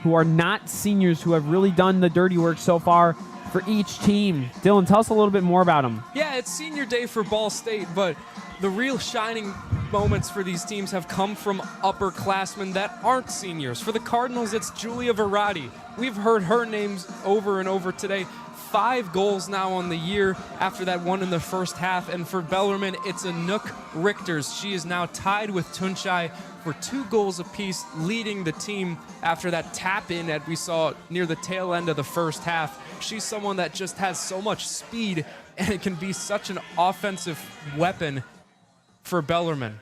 who are not seniors, who have really done the dirty work so far for each team. Dylan, tell us a little bit more about them. Yeah, it's senior day for Ball State, but the real shining moments for these teams have come from upperclassmen that aren't seniors. For the Cardinals, it's Julia Verratti. We've heard her names over and over today. 5 goals now on the year after that one in the first half. And for Bellarmine, it's Anouk Richters. She is now tied with Tunchai for 2 goals apiece, leading the team after that tap-in that we saw near the tail end of the first half. She's someone that just has so much speed, and it can be such an offensive weapon for Bellarmine.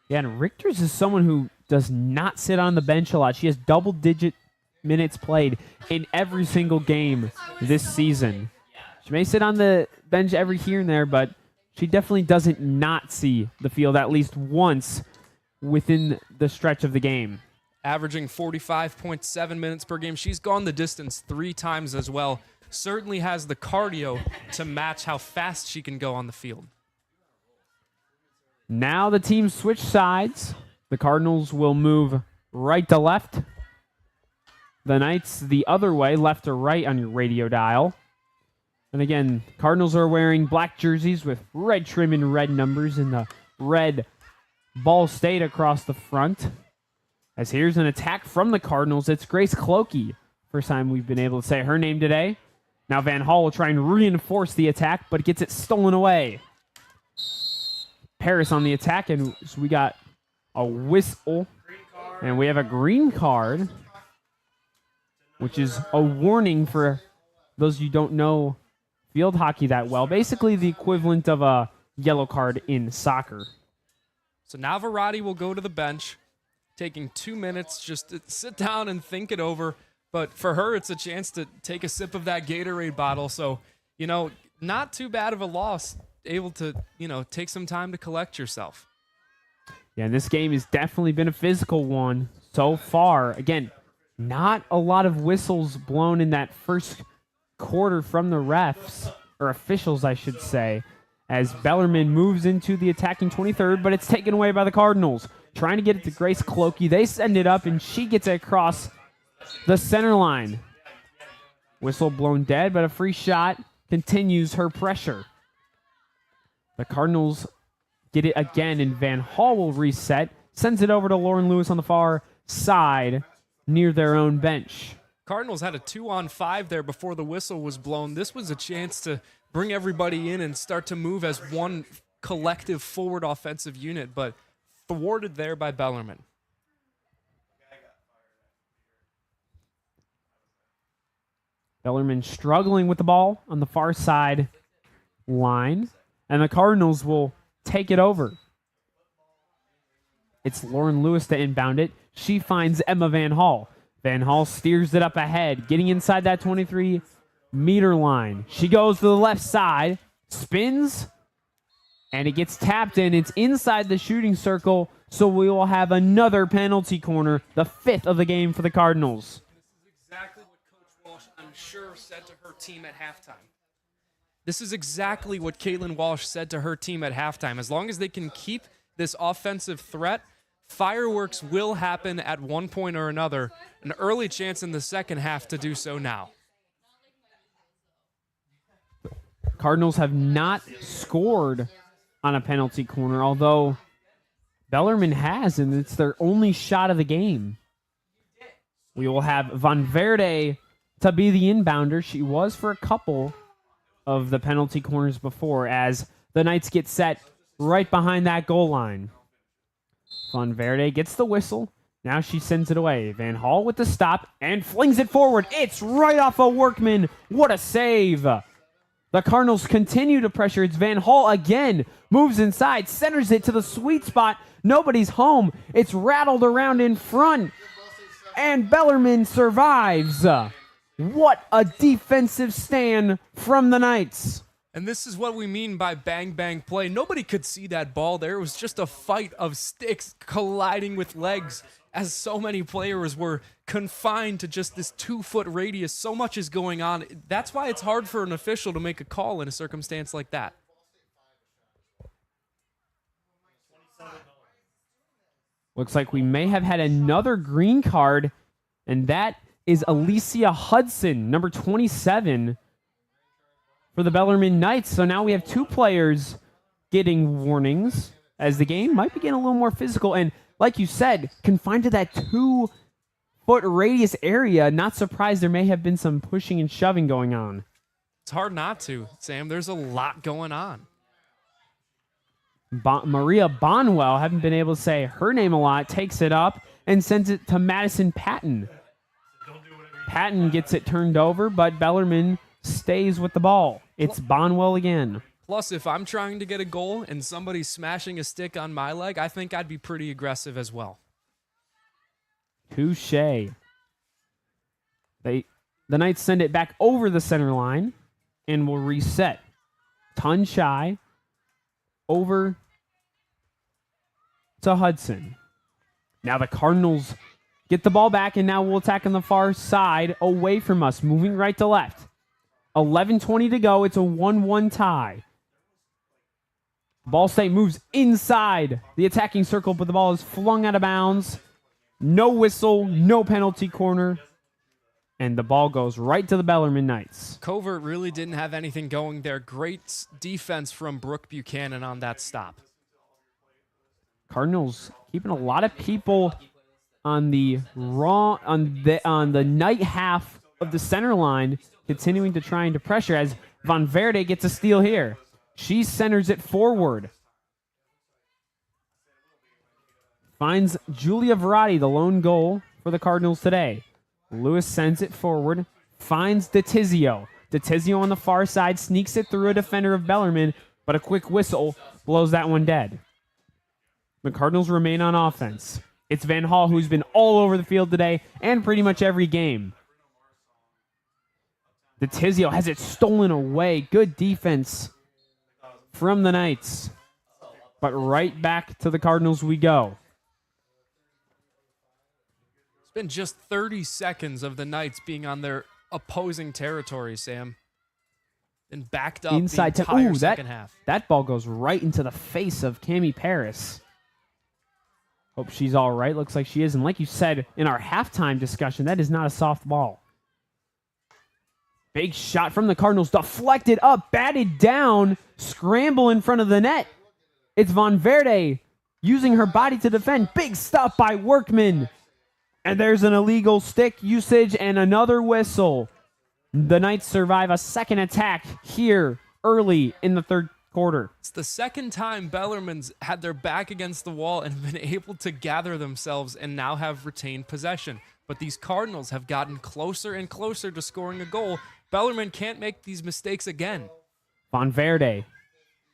Yeah, and Richters is someone who does not sit on the bench a lot. She has double-digit minutes played in every single game this season. She may sit on the bench every here and there, but she definitely doesn't not see the field at least once within the stretch of the game. Averaging 45.7 minutes per game. She's gone the distance 3 times as well. Certainly has the cardio to match how fast she can go on the field. Now the teams switch sides. The Cardinals will move right to left. The Knights the other way, left to right on your radio dial. And again, Cardinals are wearing black jerseys with red trim and red numbers in the red Ball State across the front. As here's an attack from the Cardinals. It's Grace Clokey. First time we've been able to say her name today. Now Van Hall will try and reinforce the attack, but gets it stolen away. Paris on the attack, and so we got a whistle. And we have a green card, which is a warning for those of you who don't know field hockey that well. Basically the equivalent of a yellow card in soccer. So now Verratti will go to the bench, taking 2 minutes just to sit down and think it over. But for her, it's a chance to take a sip of that Gatorade bottle. So, not too bad of a loss, able to, take some time to collect yourself. Yeah, this game has definitely been a physical one so far. Again, not a lot of whistles blown in that first quarter from the refs, or officials, I should say, as Bellarmine moves into the attacking 23rd, but it's taken away by the Cardinals. Trying to get it to Grace Clokey. They send it up, and she gets it across the center line. Whistle blown dead, but a free shot continues her pressure. The Cardinals get it again, and Van Hall will reset. Sends it over to Lauren Lewis on the far side near their own bench. Cardinals had a 2-on-5 there before the whistle was blown. This was a chance to bring everybody in and start to move as one collective forward offensive unit, but thwarted there by Bellarmine. Bellarmine struggling with the ball on the far side line, and the Cardinals will take it over. It's Lauren Lewis to inbound it. She finds Emma Van Hall. Van Hall steers it up ahead, getting inside that 23-meter line. She goes to the left side, spins, and it gets tapped in. It's inside the shooting circle, so we will have another penalty corner, the 5th of the game for the Cardinals. This is exactly what Coach Walsh, I'm sure, said to her team at halftime. This is exactly what Caitlin Walsh said to her team at halftime. As long as they can keep this offensive threat, fireworks will happen at one point or another. An early chance in the second half to do so now. Cardinals have not scored on a penalty corner, although Bellarmine has, and it's their only shot of the game. We will have Van Verde to be the inbounder. She was for a couple of the penalty corners before, as the Knights get set right behind that goal line. Van Verde gets the whistle. Now she sends it away. Van Hall with the stop and flings it forward. It's right off a Workman. What a save. The Cardinals continue to pressure. It's Van Hall again. Moves inside. Centers it to the sweet spot. Nobody's home. It's rattled around in front. And Bellarmine survives. What a defensive stand from the Knights. And this is what we mean by bang-bang play. Nobody could see that ball there. It was just a fight of sticks colliding with legs, as so many players were confined to just this 2-foot radius. So much is going on. That's why it's hard for an official to make a call in a circumstance like that. Looks like we may have had another green card, and that is Alicia Hudson, number 27, for the Bellarmine Knights. So now we have 2 players getting warnings, as the game might be getting a little more physical. And like you said, confined to that 2-foot radius area, not surprised there may have been some pushing and shoving going on. It's hard not to, Sam. There's a lot going on. Maria Bonwell, haven't been able to say her name a lot, takes it up and sends it to Madison Patton. Patton gets it turned over, but Bellarmine stays with the ball. It's Bonwell again. Plus, if I'm trying to get a goal and somebody's smashing a stick on my leg, I think I'd be pretty aggressive as well. Touché. The Knights send it back over the center line and will reset. Ton shy over to Hudson. Now the Cardinals get the ball back, and now we'll attack on the far side away from us, moving right to left. 11:20 to go. It's a 1-1 tie. Ball State moves inside the attacking circle, but the ball is flung out of bounds. No whistle, no penalty corner, and the ball goes right to the Bellarmine Knights. Covert really didn't have anything going there. Great defense from Brooke Buchanan on that stop. Cardinals keeping a lot of people on the night half of the center line, continuing to try and pressure as Van Verde gets a steal here. She centers it forward. Finds Julia Verratti, the lone goal for the Cardinals today. Lewis sends it forward. Finds DeTizio. DeTizio on the far side sneaks it through a defender of Bellarmine, but a quick whistle blows that one dead. The Cardinals remain on offense. It's Van Hall who's been all over the field today and pretty much every game. The Tizio has it stolen away. Good defense from the Knights. But right back to the Cardinals we go. It's been just 30 seconds of the Knights being on their opposing territory, Sam. And backed up Inside the entire second that, half. That ball goes right into the face of Cami Paris. Hope she's all right. Looks like she is. And like you said in our halftime discussion, that is not a soft ball. Big shot from the Cardinals. Deflected up, batted down, scramble in front of the net. It's Von Verde using her body to defend. Big stop by Workman. And there's an illegal stick usage and another whistle. The Knights survive a second attack here early in the third quarter. It's the second time Bellarmine's had their back against the wall and been able to gather themselves and now have retained possession. But these Cardinals have gotten closer and closer to scoring a goal. Bellarmine can't make these mistakes again. Von Verde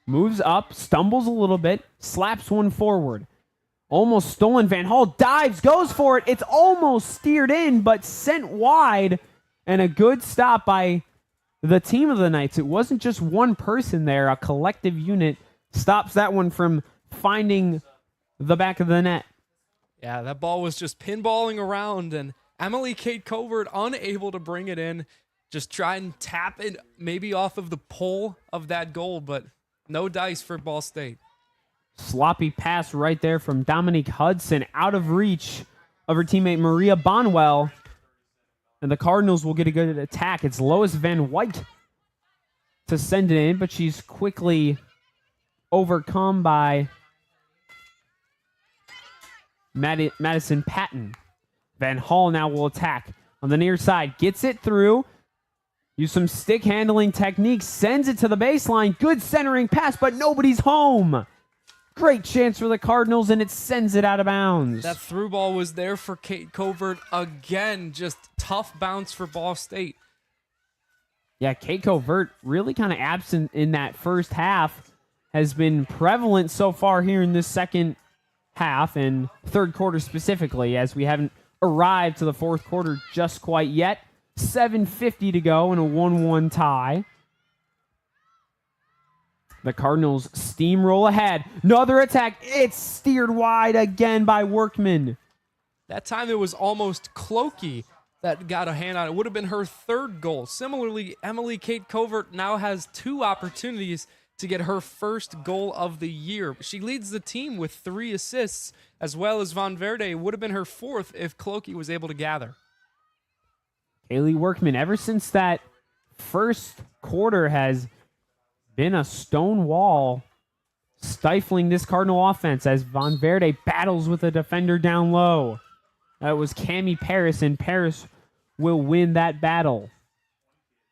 moves up, stumbles a little bit, slaps one forward. Almost stolen. Van Hall dives, goes for it. It's almost steered in, but sent wide. And a good stop by the team of the Knights. It wasn't just one person there. A collective unit stops that one from finding the back of the net. Yeah, that ball was just pinballing around, and Emily Kate Covert unable to bring it in. Just try and tap it maybe off of the pole of that goal, but no dice for Ball State. Sloppy pass right there from Dominique Hudson, out of reach of her teammate Maria Bonwell. And the Cardinals will get a good attack. It's Lois Van White to send it in, but she's quickly overcome by Madison Patton. Van Hall now will attack on the near side. Gets it through. Use some stick handling techniques. Sends it to the baseline. Good centering pass, but nobody's home. Great chance for the Cardinals, and it sends it out of bounds. That through ball was there for Kate Covert again. Just tough bounce for Ball State. Yeah, Kate Covert really kind of absent in that first half. Has been prevalent so far here in this second half and third quarter specifically, as we haven't arrived to the fourth quarter just quite yet. 7:50 to go in a 1-1 tie. The Cardinals steamroll ahead. Another attack. It's steered wide again by Workman. That time it was almost Clokey that got a hand on it. Would have been her third goal. Similarly, Emily Kate Covert now has 2 opportunities to get her first goal of the year. She leads the team with 3 assists, as well as Von Verde. Would have been her 4th if Clokey was able to gather. Kaylee Workman, ever since that first quarter, has been a stone wall stifling this Cardinal offense as Von Verde battles with a defender down low. That was Cami Paris, and Paris will win that battle.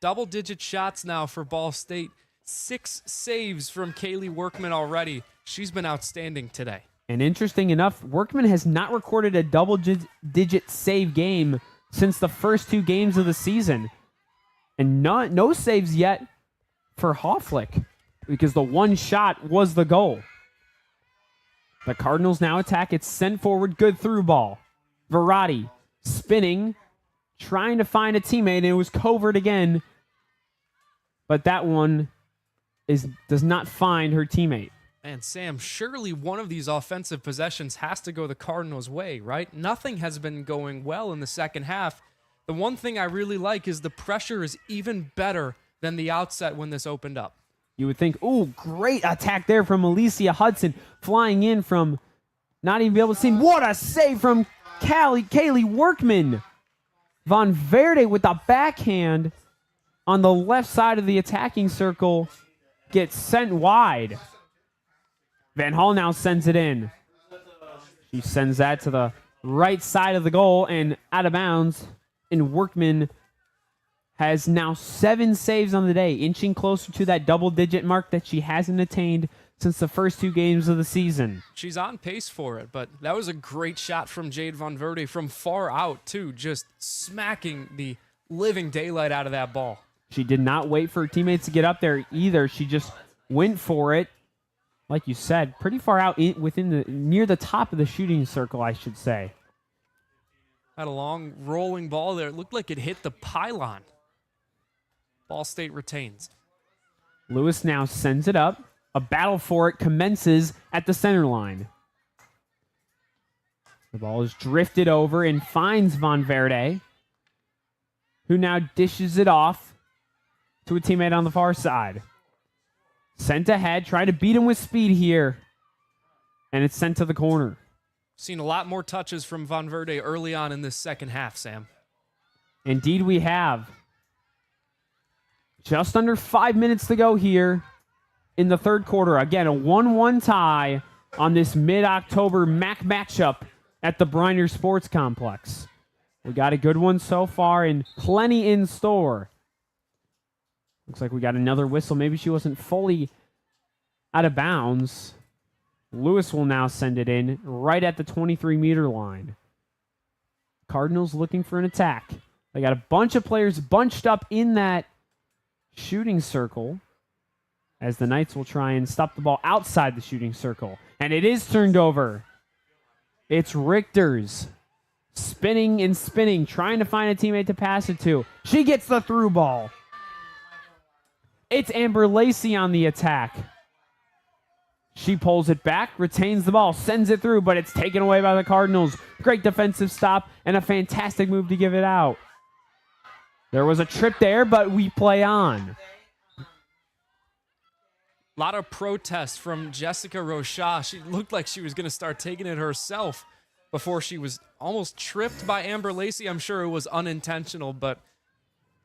Double-digit shots now for Ball State. 6 saves from Kaylee Workman already. She's been outstanding today. And interesting enough, Workman has not recorded a double-digit save game since the first 2 games of the season. And no saves yet for Hofflick, because the one shot was the goal. The Cardinals now attack. It's sent forward. Good through ball. Verratti spinning, trying to find a teammate, and it was Covert again. But that one does not find her teammate. And Sam, surely one of these offensive possessions has to go the Cardinals' way, right? Nothing has been going well in the second half. The one thing I really like is the pressure is even better than the outset when this opened up. You would think, ooh, great attack there from Alicia Hudson, flying in from not even be able to see. What a save from Kaylee Workman. Von Verde with the backhand on the left side of the attacking circle gets sent wide. Van Hall now sends it in. She sends that to the right side of the goal and out of bounds. And Workman has now 7 saves on the day, inching closer to that double-digit mark that she hasn't attained since the first 2 games of the season. She's on pace for it, but that was a great shot from Jade Von Verde from far out, too, just smacking the living daylight out of that ball. She did not wait for her teammates to get up there either. She just went for it. like you said, pretty far out near the top of the shooting circle, I should say. Had a long rolling ball there. It looked like it hit the pylon. Ball State retains. Lewis now sends it up. A battle for it commences at the center line. The ball is drifted over and finds Von Verde, who now dishes it off to a teammate on the far side. Sent ahead, trying to beat him with speed here. And it's sent to the corner. Seen a lot more touches from Von Verde early on in this second half, Sam. Indeed we have. Just under 5 minutes to go here in the third quarter. Again, a 1-1 tie on this mid-October MAC matchup at the Briner Sports Complex. We got a good one so far and plenty in store. Looks like we got another whistle. Maybe she wasn't fully out of bounds. Lewis will now send it in right at the 23-meter line. Cardinals looking for an attack. They got a bunch of players bunched up in that shooting circle as the Knights will try and stop the ball outside the shooting circle. And it is turned over. It's Richter's spinning and spinning, trying to find a teammate to pass it to. She gets the through ball. It's Amber Lacey on the attack. She pulls it back, retains the ball, sends it through, but it's taken away by the Cardinals. Great defensive stop and a fantastic move to give it out. There was a trip there, but we play on. A lot of protests from Jessica Rocha. She looked like she was going to start taking it herself before she was almost tripped by Amber Lacey. I'm sure it was unintentional, but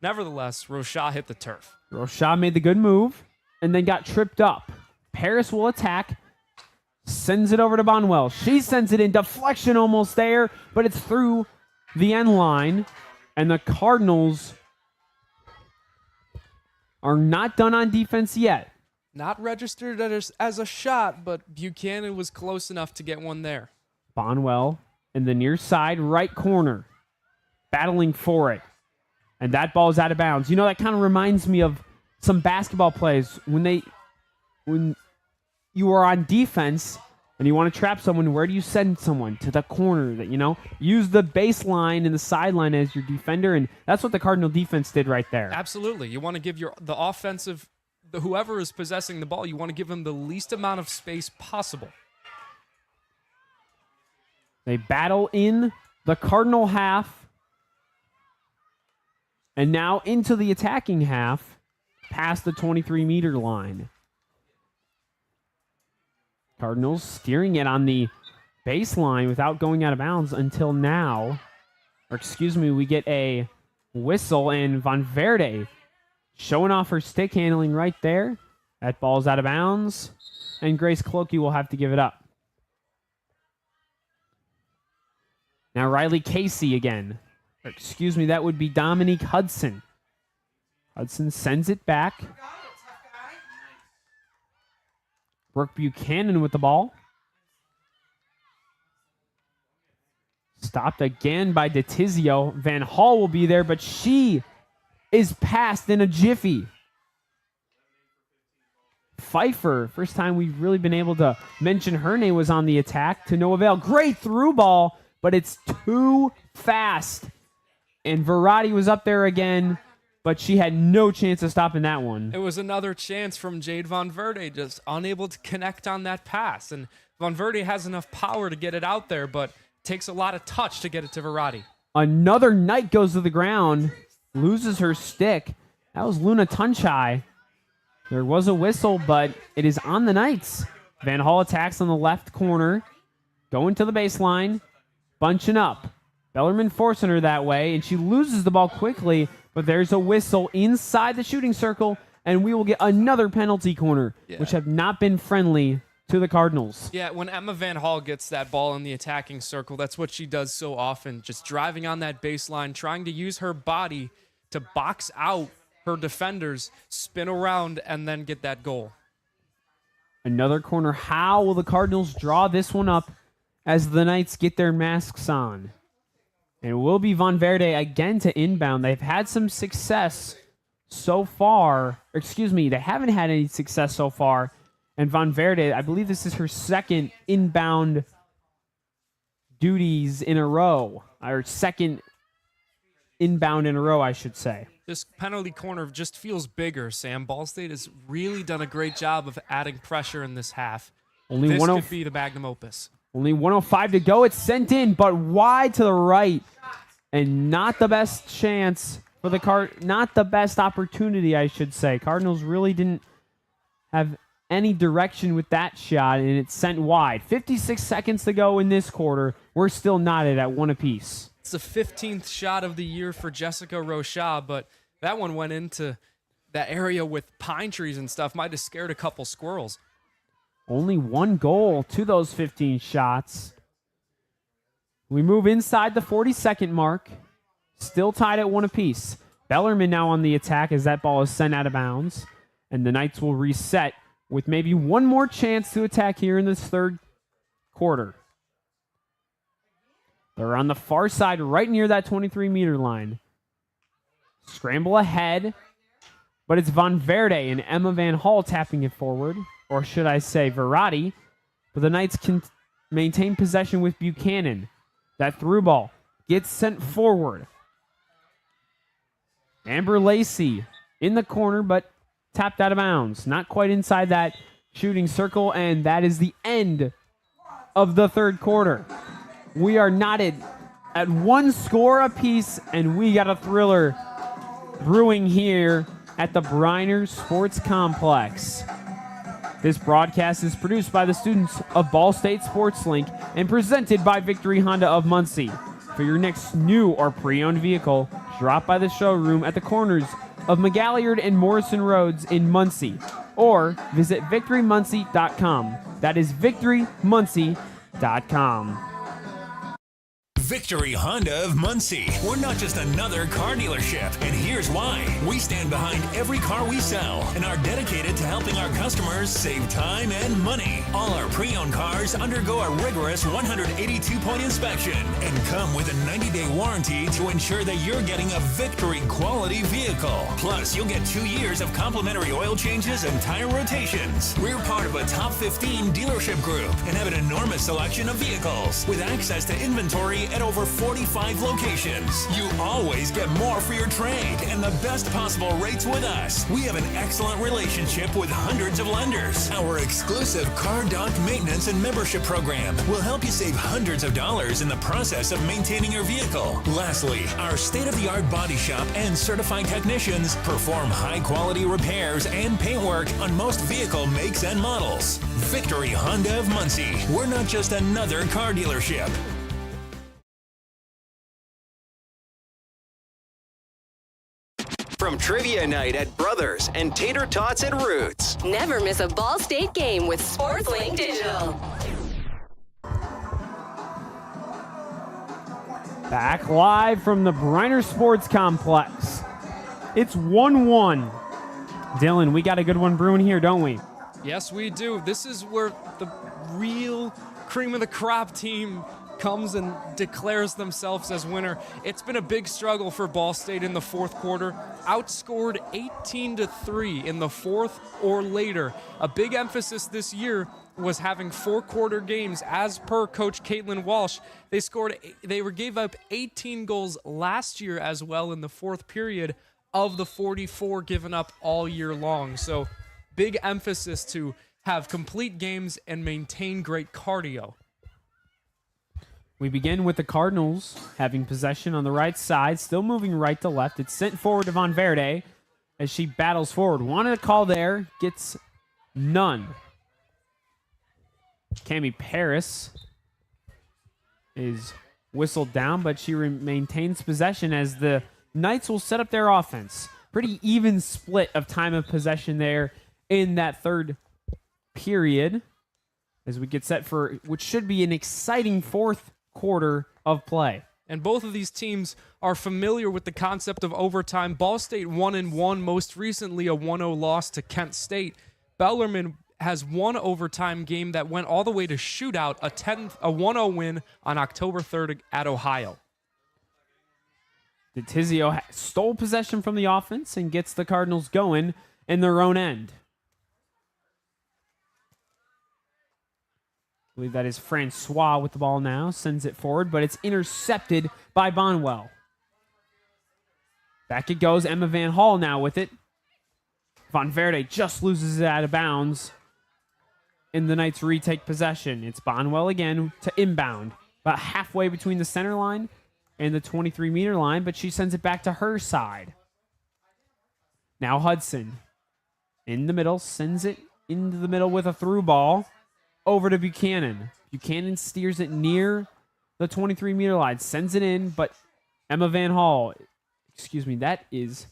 nevertheless, Rocha hit the turf. Rocha made the good move and then got tripped up. Paris will attack, sends it over to Bonwell. She sends it in, deflection almost there, but it's through the end line, and the Cardinals are not done on defense yet. Not registered as a shot, but Buchanan was close enough to get one there. Bonwell in the near side right corner, battling for it. And that ball is out of bounds. You know, that kind of reminds me of some basketball plays when you are on defense and you want to trap someone. Where do you send someone? To the corner. That, you know, use the baseline and the sideline as your defender, and that's what the Cardinal defense did right there. Absolutely. You want to give the offensive, whoever is possessing the ball, you want to give them the least amount of space possible. They battle in the Cardinal half, and now into the attacking half, past the 23-meter line. Cardinals steering it on the baseline without going out of bounds until now. Or excuse me, we get a whistle, and Von Verde showing off her stick handling right there. That ball's out of bounds, and Grace Clokey will have to give it up. Now Riley Casey again. Or excuse me, that would be Dominique Hudson. Hudson sends it back. Brooke Buchanan with the ball. Stopped again by DeTizio. Van Hall will be there, but she is passed in a jiffy. Pfeiffer, first time we've really been able to mention her name, was on the attack to no avail. Great through ball, but it's too fast. And Verratti was up there again, but she had no chance of stopping that one. It was another chance from Jade Von Verde, just unable to connect on that pass. And Von Verde has enough power to get it out there, but takes a lot of touch to get it to Verratti. Another Knight goes to the ground, loses her stick. That was Luna Tunchai. There was a whistle, but it is on the Knights. Van Hall attacks on the left corner, going to the baseline, bunching up. Bellarmine forcing her that way, and she loses the ball quickly, but there's a whistle inside the shooting circle, and we will get another penalty corner, which have not been friendly to the Cardinals. Yeah, when Emma Van Hall gets that ball in the attacking circle, that's what she does so often, just driving on that baseline, trying to use her body to box out her defenders, spin around, and then get that goal. Another corner. How will the Cardinals draw this one up as the Knights get their masks on? And it will be Von Verde again to inbound. They've had some success so far. Excuse me, they haven't had any success so far And Von Verde, I believe this is her second inbound duties in a row, or second inbound in a row, I should say. This penalty corner just feels bigger, Sam. Ball State has really done a great job of adding pressure in this half. This could be the magnum opus. Only 1:05 to go. It's sent in, but wide to the right. And not the best chance for the not the best opportunity, I should say. Cardinals really didn't have any direction with that shot, and it's sent wide. 56 seconds to go in this quarter. We're still knotted at 1 apiece. It's the 15th shot of the year for Jessica Rochad, but that one went into that area with pine trees and stuff. Might have scared a couple squirrels. Only 1 goal to those 15 shots. We move inside the 40-second mark. Still tied at 1 apiece. Bellarmine now on the attack as that ball is sent out of bounds. And the Knights will reset with maybe one more chance to attack here in this third quarter. They're on the far side, right near that 23-meter line. Scramble ahead, but it's Von Verde and Emma Van Hall tapping it forward, or should I say Verratti, but the Knights can maintain possession with Buchanan. That through ball gets sent forward. Amber Lacey in the corner, but tapped out of bounds. Not quite inside that shooting circle, and that is the end of the third quarter. We are knotted at 1 score apiece, and we got a thriller brewing here at the Briner Sports Complex. This broadcast is produced by the students of Ball State Sports Link and presented by Victory Honda of Muncie. For your next new or pre-owned vehicle, drop by the showroom at the corners of McGalliard and Morrison Roads in Muncie, or visit victorymuncie.com. That is victorymuncie.com. Victory Honda of Muncie. We're not just another car dealership, and here's why. We stand behind every car we sell and are dedicated to helping our customers save time and money. All our pre-owned cars undergo a rigorous 182-point inspection and come with a 90-day warranty to ensure that you're getting a Victory quality vehicle. Plus, you'll get 2 years of complimentary oil changes and tire rotations. We're part of a top 15 dealership group and have an enormous selection of vehicles with access to inventory at over 45 locations. You always get more for your trade and the best possible rates with us. We have an excellent relationship with hundreds of lenders. Our exclusive Car Doc maintenance and membership program will help you save hundreds of dollars in the process of maintaining your vehicle. Lastly, our state-of-the-art body shop and certified technicians perform high-quality repairs and paintwork on most vehicle makes and models. Victory Honda of Muncie. We're not just another car dealership. From trivia night at Brothers and Tater Tots at Roots. Never miss a Ball State game with SportsLink Digital. Back live from the Briner Sports Complex. It's 1-1. Dylan, we got a good one brewing here, don't we? Yes, we do. This is where the real cream of the crop team comes and declares themselves as winner. It's been a big struggle for Ball State in the fourth quarter. Outscored 18-3 in the fourth or later. A big emphasis this year was having 4-quarter games. As per Coach Caitlin Walsh, they gave up 18 goals last year as well in the fourth period of the 44 given up all year long. So big emphasis to have complete games and maintain great cardio. We begin with the Cardinals having possession on the right side, still moving right to left. It's sent forward to Von Verde as she battles forward. Wanted a call there, gets none. Cami Paris is whistled down, but she maintains possession as the Knights will set up their offense. Pretty even split of time of possession there in that third period as we get set for which should be an exciting fourth quarter of play. And both of these teams are familiar with the concept of overtime. Ball State 1-1, most recently a 1-0 loss to Kent State. Bellarmine has one overtime game that went all the way to shootout, a 1-0 win on October 3rd at Ohio. DeTizio stole possession from the offense and gets the Cardinals going in their own end. believe that is Francois with the ball now. Sends it forward, but it's intercepted by Bonwell. Back it goes. Emma Van Hall now with it. Von Verde just loses it out of bounds. And the Knights retake possession. It's Bonwell again to inbound. About halfway between the center line and the 23-meter line, but she sends it back to her side. Now Hudson in the middle, sends it into the middle with a through ball over to Buchanan. Buchanan steers it near the 23-meter line, sends it in, but Emma Van Hall, that is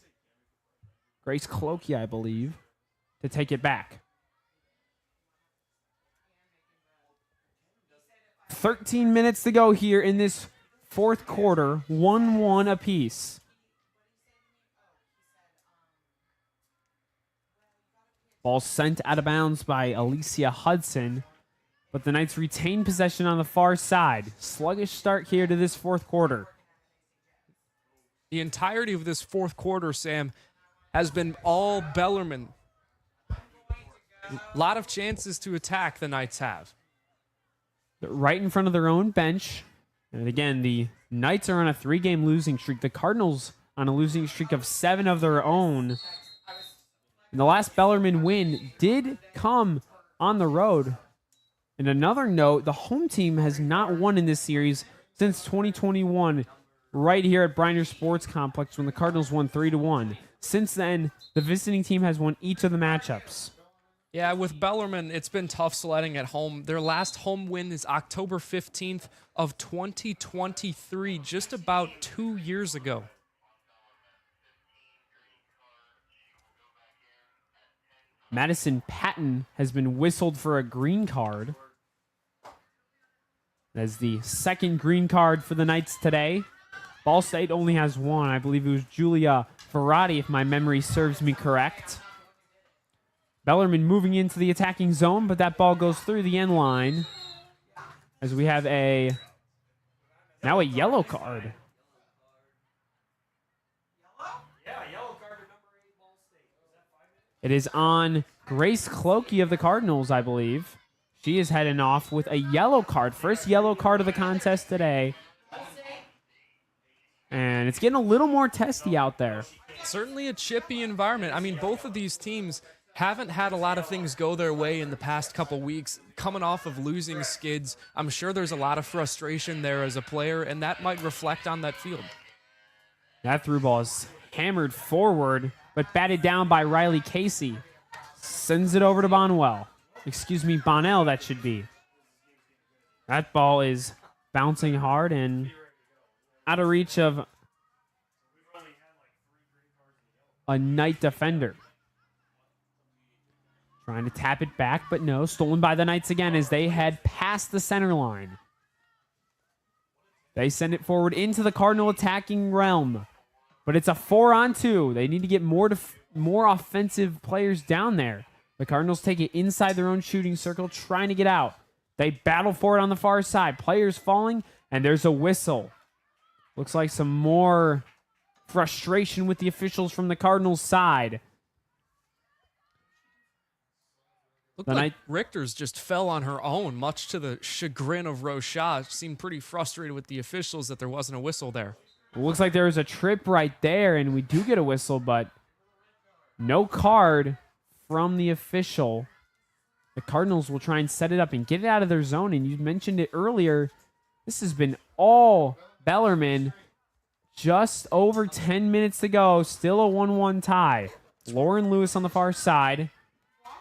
Grace Cloakey, I believe, to take it back. 13 minutes to go here in this fourth quarter, 1-1 apiece. Ball sent out of bounds by Alicia Hudson, but the Knights retain possession on the far side. Sluggish start here to this fourth quarter. The entirety of this fourth quarter, Sam, has been all Bellarmine. A lot of chances to attack the Knights have. Right in front of their own bench. And again, the Knights are on a 3-game losing streak. The Cardinals on a losing streak of 7 of their own. And the last Bellarmine win did come on the road. And another note, the home team has not won in this series since 2021, right here at Briner Sports Complex when the Cardinals won 3-1. Since then, the visiting team has won each of the matchups. Yeah, with Bellarmine, it's been tough sledding at home. Their last home win is October 15th of 2023, just about 2 years ago. Madison Patton has been whistled for a green card. That's the second green card for the Knights today. Ball State only has one. I believe it was Julia Ferrati, if my memory serves me correct. Bellarmine moving into the attacking zone, but that ball goes through the end line as we have now a yellow card. It is on Grace Cloakey of the Cardinals, I believe. She is heading off with a yellow card. First yellow card of the contest today. And it's getting a little more testy out there. Certainly a chippy environment. I mean, both of these teams haven't had a lot of things go their way in the past couple weeks. Coming off of losing skids, I'm sure there's a lot of frustration there as a player, and that might reflect on that field. That through ball is hammered forward, but batted down by Riley Casey. Sends it over to Bonnell, that should be. That ball is bouncing hard and out of reach of a Knight defender. Trying to tap it back, but no. Stolen by the Knights again as they head past the center line. They send it forward into the Cardinal attacking realm. But it's a 4-on-2. They need to get more offensive players down there. The Cardinals take it inside their own shooting circle, trying to get out. They battle for it on the far side. Players falling, and there's a whistle. Looks like some more frustration with the officials from the Cardinals' side. Looked like Richter's just fell on her own, much to the chagrin of Rochelle. She seemed pretty frustrated with the officials that there wasn't a whistle there. It looks like there was a trip right there, and we do get a whistle, but no card from the official. The Cardinals will try and set it up and get it out of their zone, and you mentioned it earlier. This has been all Bellarmine. Just over 10 minutes to go. Still a 1-1 tie. Lauren Lewis on the far side,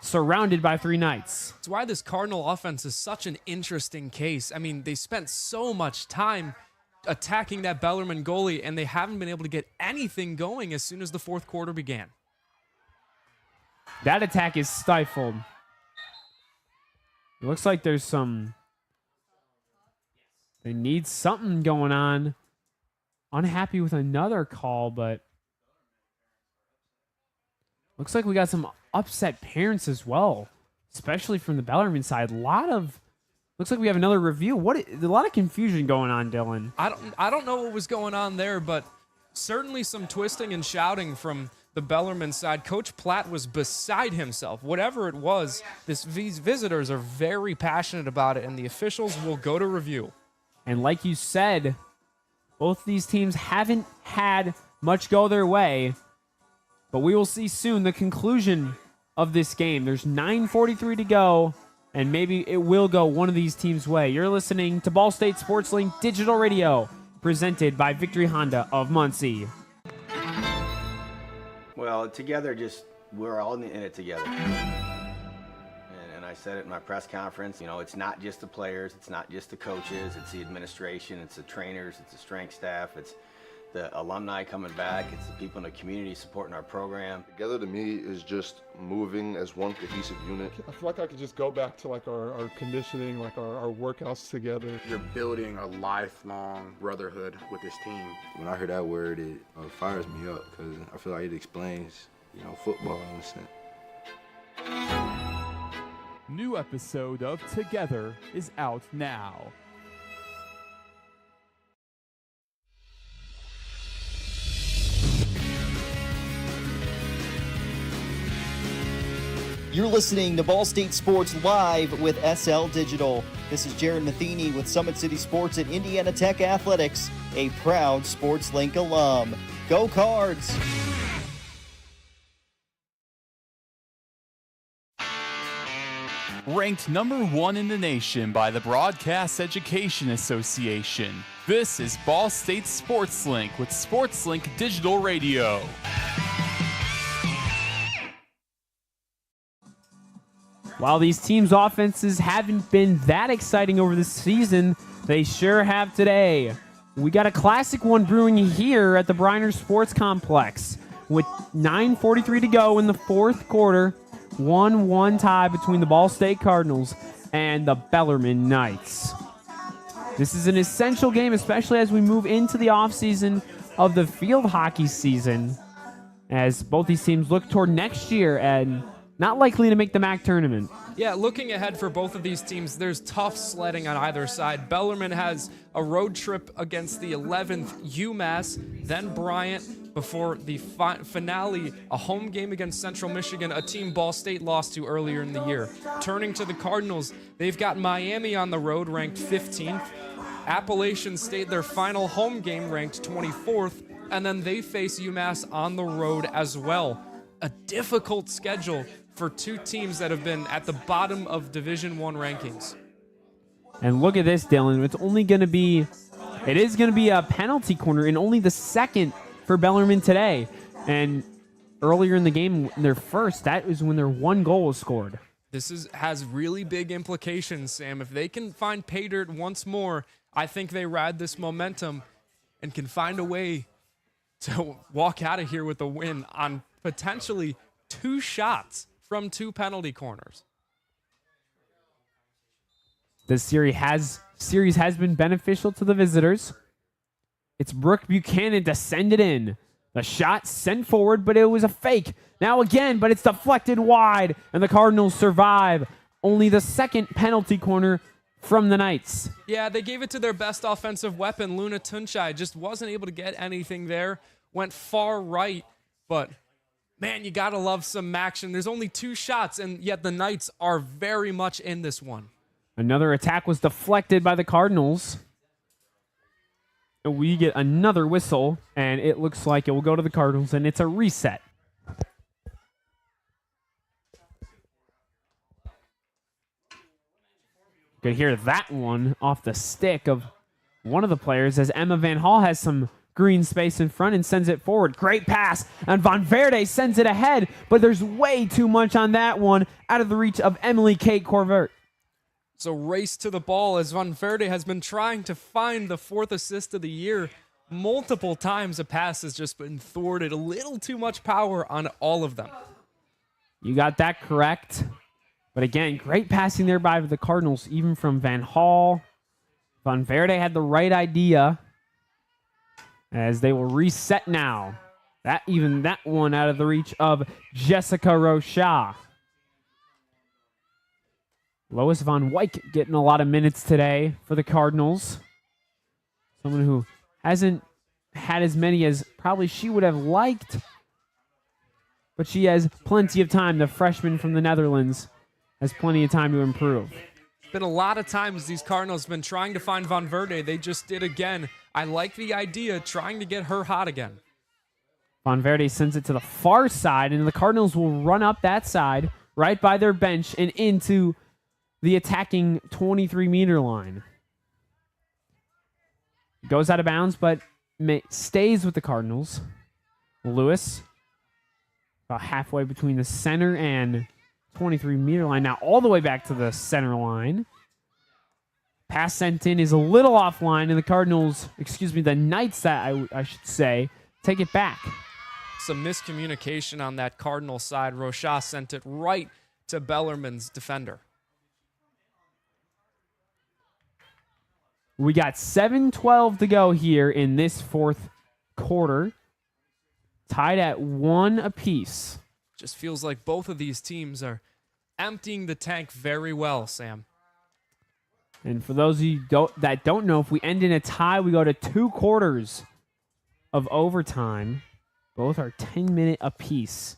surrounded by 3 Knights. That's why this Cardinal offense is such an interesting case. I mean, they spent so much time attacking that Bellarmine goalie, and they haven't been able to get anything going as soon as the fourth quarter began. That attack is stifled. It looks like there's they need something going on. Unhappy with another call, but looks like we got some upset parents as well, especially from the Bellarmine side. Looks like we have another review. A lot of confusion going on, Dylan. I don't know what was going on there, but certainly some twisting and shouting from the Bellarmine side, Coach Platt was beside himself. Whatever it was, these visitors are very passionate about it, and the officials will go to review. And like you said, both these teams haven't had much go their way, but we will see soon the conclusion of this game. There's 9:43 to go, and maybe it will go one of these teams' way. You're listening to Ball State Sports Link Digital Radio, presented by Victory Honda of Muncie. Well, together, we're all in it together. And I said it in my press conference, it's not just the players, it's not just the coaches, it's the administration, it's the trainers, it's the strength staff, it's the alumni coming back, it's the people in the community supporting our program. Together to me is just moving as one cohesive unit. I feel like I could just go back to like our conditioning, like our workouts together. You're building a lifelong brotherhood with this team. When I hear that word, it fires me up because I feel like it explains, football in a sense. New episode of Together is out now. You're listening to Ball State Sports Live with SL Digital. This is Jared Matheny with Summit City Sports at Indiana Tech Athletics, a proud Sports Link alum. Go Cards! Ranked number 1 in the nation by the Broadcast Education Association, this is Ball State Sports Link with Sports Link Digital Radio. While these teams' offenses haven't been that exciting over the season, they sure have today. We got a classic one brewing here at the Briner Sports Complex. With 9:43 to go in the fourth quarter, 1-1 tie between the Ball State Cardinals and the Bellarmine Knights. This is an essential game, especially as we move into the offseason of the field hockey season, as both these teams look toward next year and not likely to make the MAC tournament. Yeah, looking ahead for both of these teams, there's tough sledding on either side. Bellarmine has a road trip against the 11th UMass, then Bryant, before the finale, a home game against Central Michigan, a team Ball State lost to earlier in the year. Turning to the Cardinals, they've got Miami on the road, ranked 15th. Appalachian State, their final home game, ranked 24th. And then they face UMass on the road as well. A difficult schedule for two teams that have been at the bottom of Division I rankings. And look at this, Dylan. It is going to be a penalty corner in only the second for Bellarmine today. And earlier in the game, their first, that was when their one goal was scored. This has really big implications, Sam. If they can find pay dirt once more, I think they ride this momentum and can find a way to walk out of here with a win on potentially 2 shots from 2 penalty corners. This series has been beneficial to the visitors. It's Brooke Buchanan to send it in. The shot sent forward, but it was a fake. Now again, but it's deflected wide, and the Cardinals survive. Only the second penalty corner from the Knights. Yeah, they gave it to their best offensive weapon, Luna Tunchai. Just wasn't able to get anything there. Went far right, but man, you got to love some action. There's only 2 shots, and yet the Knights are very much in this one. Another attack was deflected by the Cardinals. We get another whistle, and it looks like it will go to the Cardinals, and it's a reset. You could hear that one off the stick of one of the players as Emma Van Hall has some green space in front and sends it forward. Great pass, and Von Verde sends it ahead, but there's way too much on that one, out of the reach of Emily Kate Corvert. So race to the ball as Von Verde has been trying to find the 4th assist of the year. Multiple times a pass has just been thwarted. A little too much power on all of them. You got that correct. But again, great passing there by the Cardinals, even from Van Hall. Von Verde had the right idea as they will reset now. That one out of the reach of Jessica Rocha. Lois Von Wyk getting a lot of minutes today for the Cardinals. Someone who hasn't had as many as probably she would have liked. but she has plenty of time. The freshman from the Netherlands has plenty of time to improve. Been a lot of times these Cardinals have been trying to find Von Verde. They just did again. I like the idea, trying to get her hot again. Von Verde sends it to the far side, and the Cardinals will run up that side right by their bench and into the attacking 23-meter line. Goes out of bounds, but stays with the Cardinals. Lewis, about halfway between the center and 23-meter line. Now all the way back to the center line. Pass sent in is a little offline, and the Cardinals, the Knights, that I should say, take it back. Some miscommunication on that Cardinal side. Rocha sent it right to Bellarmine's defender. We got 7:12 to go here in this fourth quarter. Tied at 1 apiece. Just feels like both of these teams are emptying the tank very well, Sam. And for those of you that don't know, if we end in a tie, we go to 2 quarters of overtime. Both are 10-minute apiece.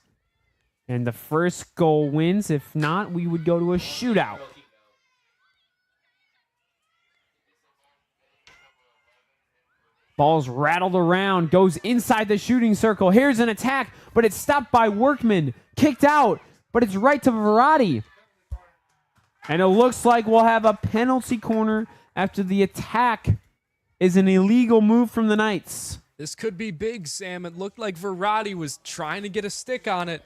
And the first goal wins. If not, we would go to a shootout. Ball's rattled around, goes inside the shooting circle. Here's an attack, but it's stopped by Workman. Kicked out, but it's right to Verratti. And it looks like we'll have a penalty corner after the attack is an illegal move from the Knights. This could be big, Sam. It looked like Verratti was trying to get a stick on it.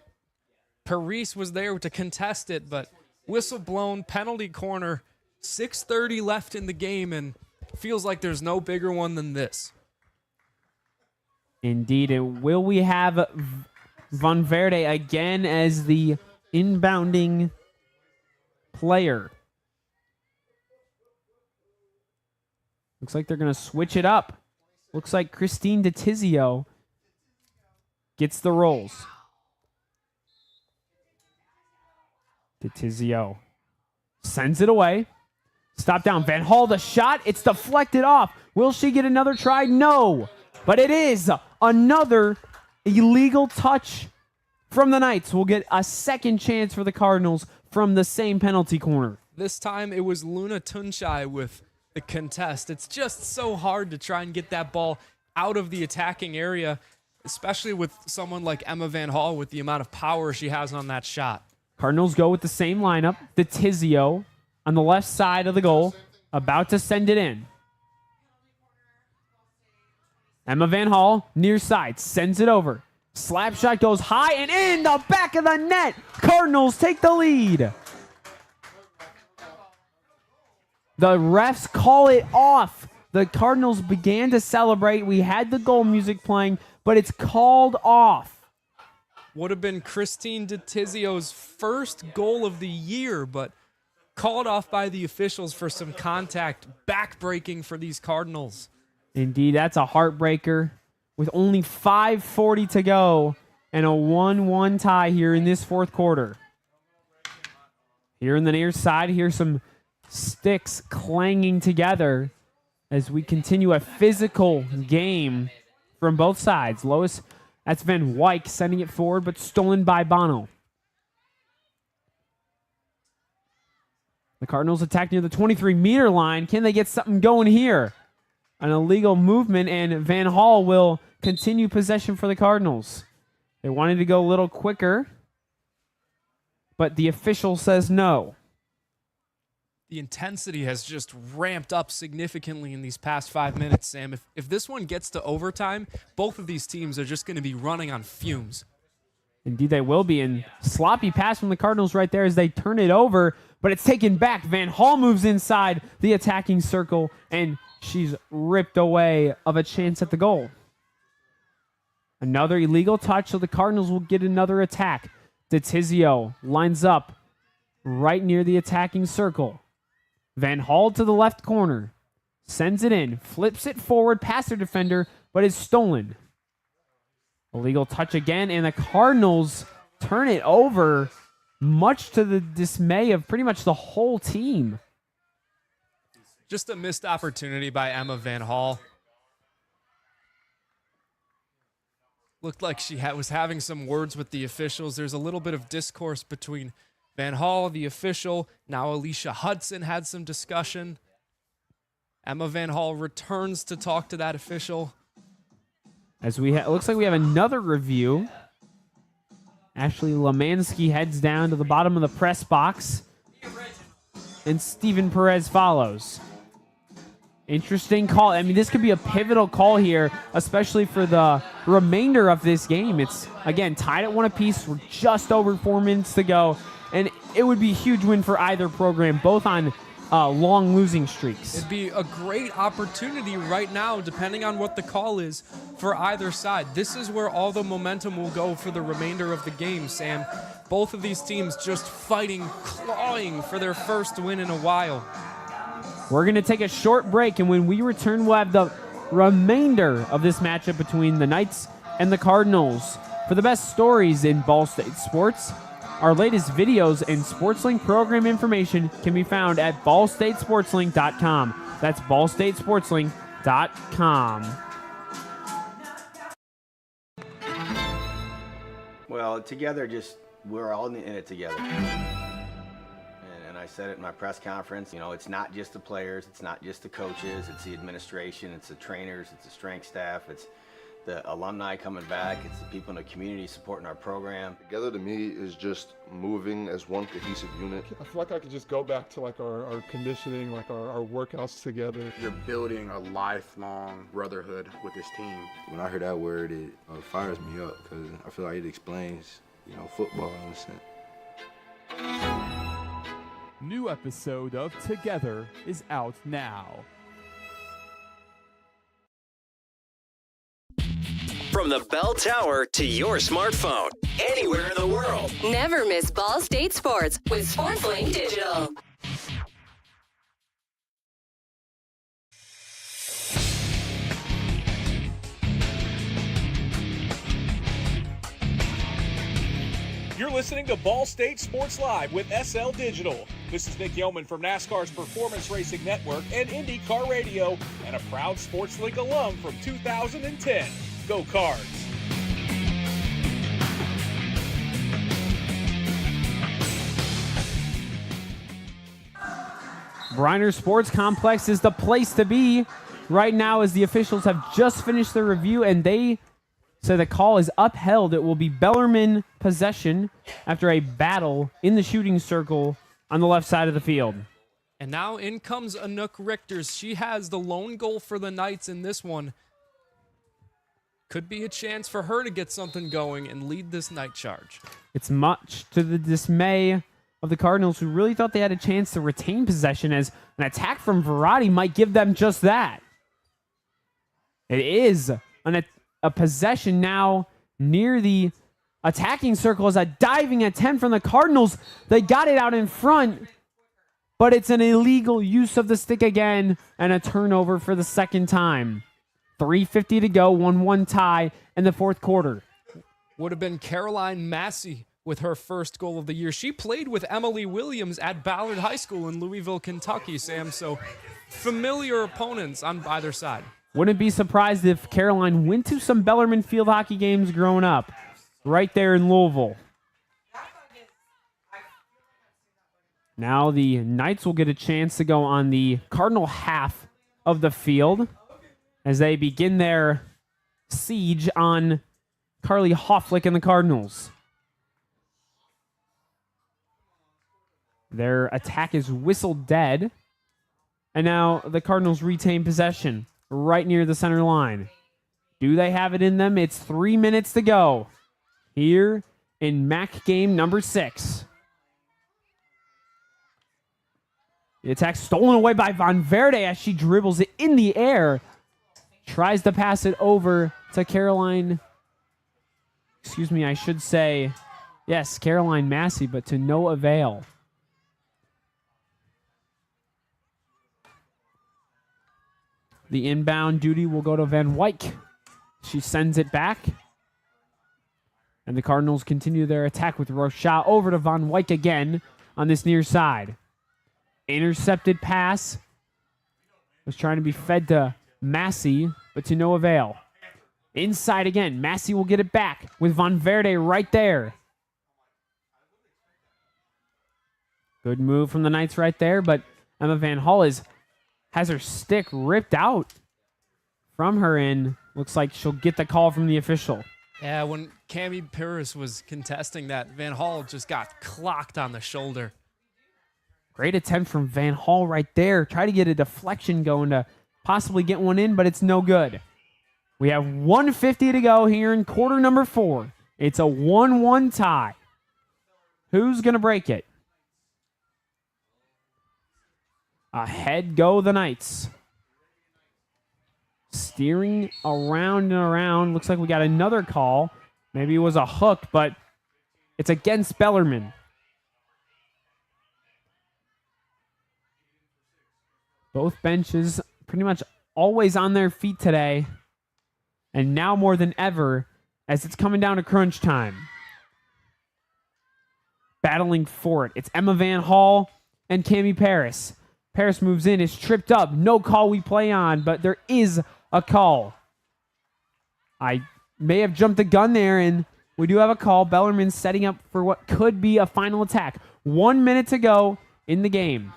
Paris was there to contest it, but whistle blown, penalty corner, 6:30 left in the game, and feels like there's no bigger one than this. Indeed. Will we have Von Verde again as the inbounding player? Looks like they're going to switch it up. Looks like Christine DeTizio gets the rolls. DeTizio sends it away. Stop down. Van Hall, the shot. It's deflected off. Will she get another try? No. But it is another illegal touch from the Knights. We'll get a second chance for the Cardinals from the same penalty corner. This time it was Luna Tunchai with the contest. It's just so hard to try and get that ball out of the attacking area, especially with someone like Emma Van Hall with the amount of power she has on that shot. Cardinals go with the same lineup. DeTizio on the left side of the goal, about to send it in. Emma Van Hall, near side, sends it over. Slap shot goes high and in the back of the net. Cardinals take the lead. The refs call it off. The Cardinals began to celebrate. We had the goal music playing, but it's called off. Would have been Christine DeTizio's first goal of the year, but called off by the officials for some contact, backbreaking for these Cardinals. Indeed, that's a heartbreaker. With only 5:40 to go and a 1-1 tie here in this fourth quarter. Here in the near side, here's some sticks clanging together as we continue a physical game from both sides. Lois, that's Van Wyk sending it forward, but stolen by Bono. The Cardinals attack near the 23-meter line. Can they get something going here? An illegal movement, and Van Hall will continue possession for the Cardinals. They wanted to go a little quicker, but the official says no. The intensity has just ramped up significantly in these past 5 minutes, Sam. If this one gets to overtime, both of these teams are just going to be running on fumes. Indeed, they will be. And sloppy pass from the Cardinals right there as they turn it over, but it's taken back. Van Hall moves inside the attacking circle, and she's ripped away of a chance at the goal. Another illegal touch, so the Cardinals will get another attack. DeTizio lines up right near the attacking circle. Van Hall to the left corner. Sends it in. Flips it forward past their defender, but is stolen. Illegal touch again, and the Cardinals turn it over, much to the dismay of pretty much the whole team. Just a missed opportunity by Emma Van Hall. Looked like she was having some words with the officials. There's a little bit of discourse between Van Hall, the official. Now Alicia Hudson had some discussion. Emma Van Hall returns to talk to that official. As it looks like we have another review. Ashley Lemansky heads down to the bottom of the press box. And Steven Perez follows. Interesting call. I mean, this could be a pivotal call here, especially for the remainder of this game. It's, again, tied at 1 apiece. We're just over 4 minutes to go. And it would be a huge win for either program, both on long losing streaks. It'd be a great opportunity right now, depending on what the call is, for either side. This is where all the momentum will go for the remainder of the game, Sam. Both of these teams just fighting, clawing for their first win in a while. We're going to take a short break, and when we return, we'll have the remainder of this matchup between the Knights and the Cardinals. For the best stories in Ball State sports, our latest videos and SportsLink program information can be found at ballstatesportslink.com. That's ballstatesportslink.com. Well, together, we're all in it together. And I said it in my press conference, it's not just the players, it's not just the coaches, it's the administration, it's the trainers, it's the strength staff, it's the alumni coming back, it's the people in the community supporting our program. Together to me is just moving as one cohesive unit. I feel like I could just go back to like our conditioning, like our workouts together. You're building a lifelong brotherhood with this team. When I hear that word, it fires me up because I feel like it explains, football in a sense. New episode of Together is out now. From the bell tower to your smartphone, anywhere in the world. Never miss Ball State Sports with SportsLink Digital. You're listening to Ball State Sports Live with SL Digital. This is Nick Yeoman from NASCAR's Performance Racing Network and IndyCar Radio, and a proud SportsLink alum from 2010. Go Cards! Briner Sports Complex is the place to be right now, as the officials have just finished their review and they say the call is upheld. It will be Bellarmine possession after a battle in the shooting circle on the left side of the field. And now in comes Anouk Richters. She has the lone goal for the Knights in this one. Could be a chance for her to get something going and lead this night charge. It's much to the dismay of the Cardinals, who really thought they had a chance to retain possession, as an attack from Verratti might give them just that. It is a possession now near the attacking circle, as a diving attempt from the Cardinals. They got it out in front, but it's an illegal use of the stick again, and a turnover for the second time. 3:50 to go, 1-1 tie in the fourth quarter. Would have been Caroline Massey with her first goal of the year. She played with Emily Williams at Ballard High School in Louisville, Kentucky, Sam. So familiar opponents on either side. Wouldn't be surprised if Caroline went to some Bellarmine field hockey games growing up, right there in Louisville. Now the Knights will get a chance to go on the Cardinal half of the field as they begin their siege on Carly Hofflick and the Cardinals. Their attack is whistled dead. And now the Cardinals retain possession right near the center line. Do they have it in them? It's 3 minutes to go here in MAC game number 6. The attack stolen away by Von Verde as she dribbles it in the air. Tries to pass it over to Caroline. Excuse me, I should say, yes, Caroline Massey, but to no avail. The inbound duty will go to Van Wyk. She sends it back. And the Cardinals continue their attack with Rochelle over to Van Wyk again on this near side. Intercepted pass. Was trying to be fed to Massey, but to no avail. Inside again. Massey will get it back with Von Verde right there. Good move from the Knights right there, but Emma Van Hall has her stick ripped out from her, and looks like she'll get the call from the official. Yeah, when Cami Paris was contesting that, Van Hall just got clocked on the shoulder. Great attempt from Van Hall right there. Try to get a deflection going to possibly get one in, but it's no good. We have 1:50 to go here in quarter number 4. It's a 1-1 tie. Who's going to break it? Ahead go the Knights. Steering around and around. Looks like we got another call. Maybe it was a hook, but it's against Bellarmine. Both benches pretty much always on their feet today. And now more than ever, as it's coming down to crunch time. Battling for it. It's Emma Van Hall and Cami Paris. Paris moves in, is tripped up. No call we play on, but there is a call. I may have jumped the gun there, and we do have a call. Bellarmine setting up for what could be a final attack. 1 minute to go in the game.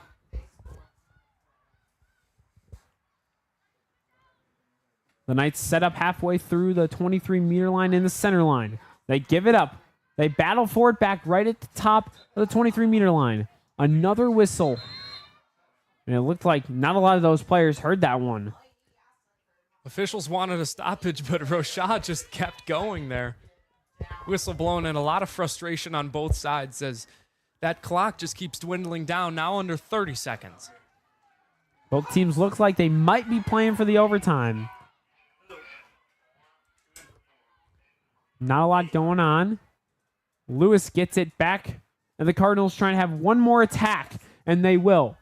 The Knights set up halfway through the 23-meter line in the center line. They give it up. They battle for it back right at the top of the 23-meter line. Another whistle. And it looked like not a lot of those players heard that one. Officials wanted a stoppage, but Rochad just kept going there. Whistle blown and a lot of frustration on both sides as that clock just keeps dwindling down, now under 30 seconds. Both teams look like they might be playing for the overtime. Not a lot going on. Lewis gets it back, and the Cardinals trying to have one more attack, and they will.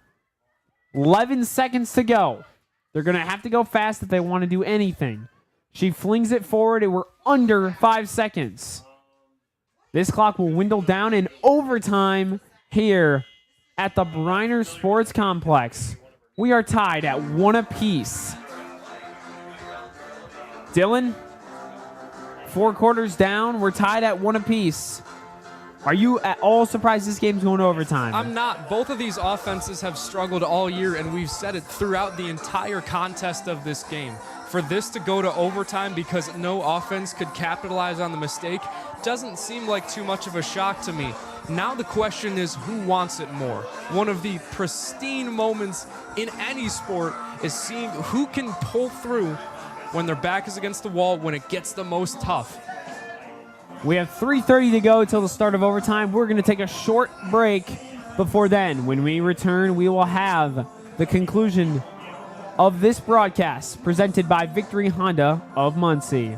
11 seconds to go. They're going to have to go fast if they want to do anything. She flings it forward, and we're under 5 seconds. This clock will dwindle down in overtime here at the Briner Sports Complex. We are tied at 1 apiece. Dylan, 4 quarters down. We're tied at 1 apiece. Are you at all surprised this game's going to overtime? I'm not. Both of these offenses have struggled all year, and we've said it throughout the entire contest of this game. For this to go to overtime because no offense could capitalize on the mistake doesn't seem like too much of a shock to me. Now the question is, who wants it more? One of the pristine moments in any sport is seeing who can pull through when their back is against the wall, when it gets the most tough. We have 3:30 to go till the start of overtime. We're going to take a short break before then. When we return, we will have the conclusion of this broadcast presented by Victory Honda of Muncie.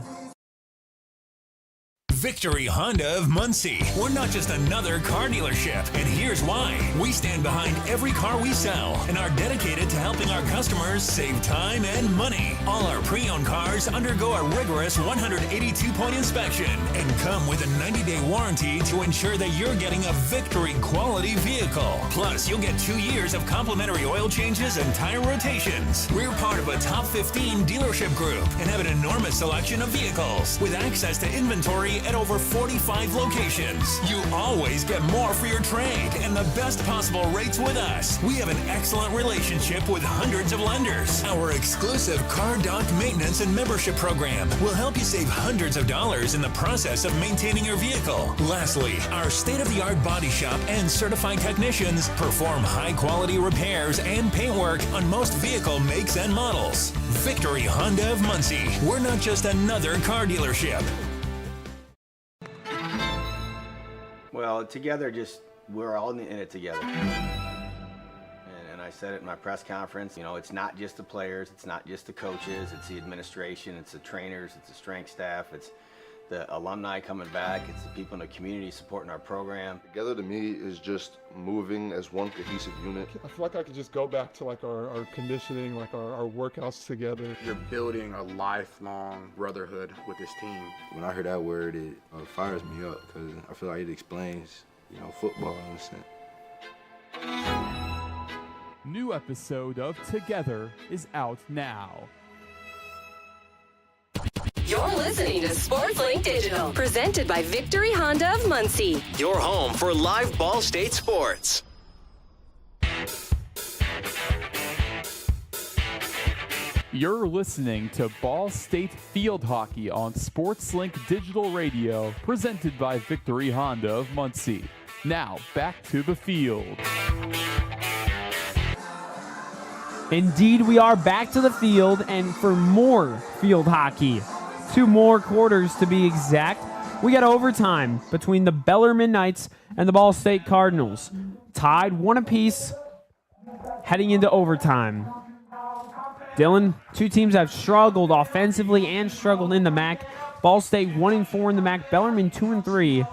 Victory Honda of Muncie. We're not just another car dealership, and here's why. We stand behind every car we sell and are dedicated to helping our customers save time and money. All our pre-owned cars undergo a rigorous 182-point inspection and come with a 90-day warranty to ensure that you're getting a Victory quality vehicle. Plus, you'll get 2 years of complimentary oil changes and tire rotations. We're part of a top 15 dealership group and have an enormous selection of vehicles with access to inventory at over 45 locations. You always get more for your trade and the best possible rates with us. We have an excellent relationship with hundreds of lenders. Our exclusive Car Doc maintenance and membership program will help you save hundreds of dollars in the process of maintaining your vehicle. Lastly, our state-of-the-art body shop and certified technicians perform high-quality repairs and paintwork on most vehicle makes and models. Victory Honda of Muncie. We're not just another car dealership. Well, together, we're all in it together. And I said it in my press conference, it's not just the players, it's not just the coaches, it's the administration, it's the trainers, it's the strength staff, it's the alumni coming back, it's the people in the community supporting our program. Together to me is just moving as one cohesive unit. I feel like I could just go back to our conditioning, our workouts together. You're building a lifelong brotherhood with this team. When I hear that word, it fires me up because I feel like it explains, football in a sense. New episode of Together is out now. You're listening listening to SportsLink Digital, presented by Victory Honda of Muncie. Your home for live Ball State sports. You're listening to Ball State Field Hockey on SportsLink Digital Radio, presented by Victory Honda of Muncie. Now, back to the field. Indeed, we are back to the field, and for more field hockey, 2 more quarters to be exact, we got overtime between the Bellarmine Knights and the Ball State Cardinals. Tied 1 apiece, heading into overtime. Dylan, 2 teams have struggled offensively and struggled in the MAC. Ball State 1-4 in the MAC, Bellarmine 2-3.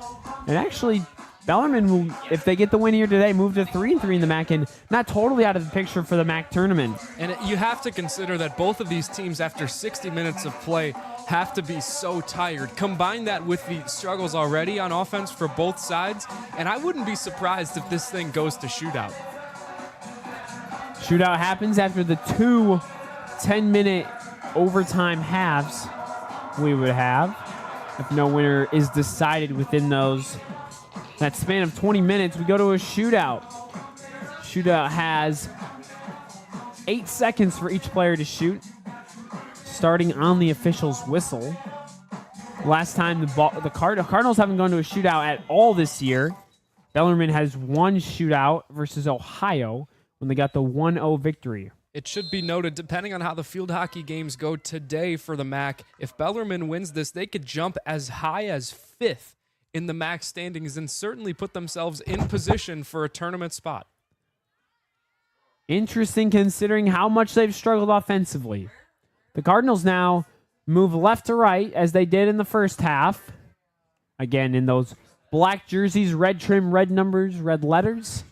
And actually, Bellarmine will, if they get the win here today, move to 3-3 in the MAC and not totally out of the picture for the MAC tournament. And you have to consider that both of these teams, after 60 minutes of play, have to be so tired. Combine that with the struggles already on offense for both sides, and I wouldn't be surprised if this thing goes to shootout. Shootout happens after the 2 10-minute overtime halves we would have if no winner is decided within that span of 20 minutes. We go to a shootout. Shootout has 8 seconds for each player to shoot, starting on the official's whistle. Last time the Cardinals haven't gone to a shootout at all this year. Bellarmine has 1 shootout versus Ohio when they got the 1-0 victory. It should be noted, depending on how the field hockey games go today for the MAC, if Bellarmine wins this, they could jump as high as 5th in the MAC standings and certainly put themselves in position for a tournament spot. Interesting considering how much they've struggled offensively. The Cardinals now move left to right as they did in the first half. Again, in those black jerseys, red trim, red numbers, red letters.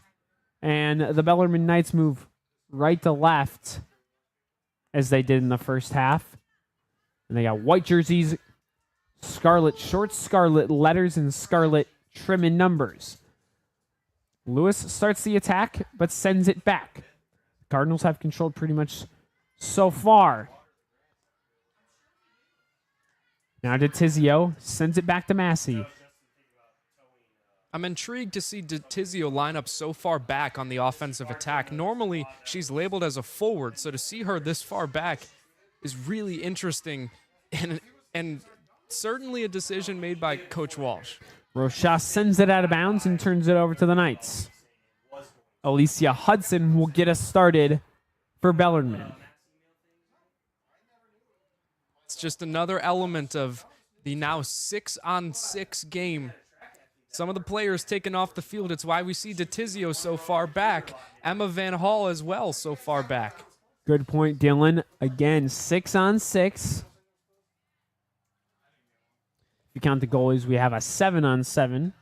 And the Bellarmine Knights move right to left as they did in the first half. And they got white jerseys, scarlet shorts, scarlet letters, and scarlet trim and numbers. Lewis starts the attack, but sends it back. The Cardinals have controlled pretty much so far. Now DeTizio sends it back to Massey. I'm intrigued to see DeTizio line up so far back on the offensive attack. Normally, she's labeled as a forward, so to see her this far back is really interesting and certainly a decision made by Coach Walsh. Rochas sends it out of bounds and turns it over to the Knights. Alicia Hudson will get us started for Bellarmine. It's just another element of the now 6-on-6 game. Some of the players taken off the field. It's why we see DeTizio so far back. Emma Van Hall as well so far back. Good point, Dylan. Again, 6-on-6. If you count the goalies, we have a 7-on-7.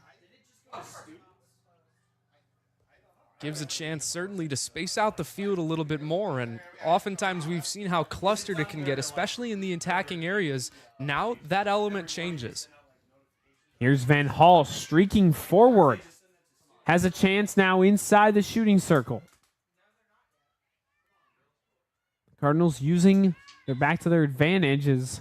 Gives a chance certainly to space out the field a little bit more, and oftentimes we've seen how clustered it can get, especially in the attacking areas. Now that element changes. Here's Van Hall streaking forward. Has a chance now inside the shooting circle. Cardinals using their back to their advantage as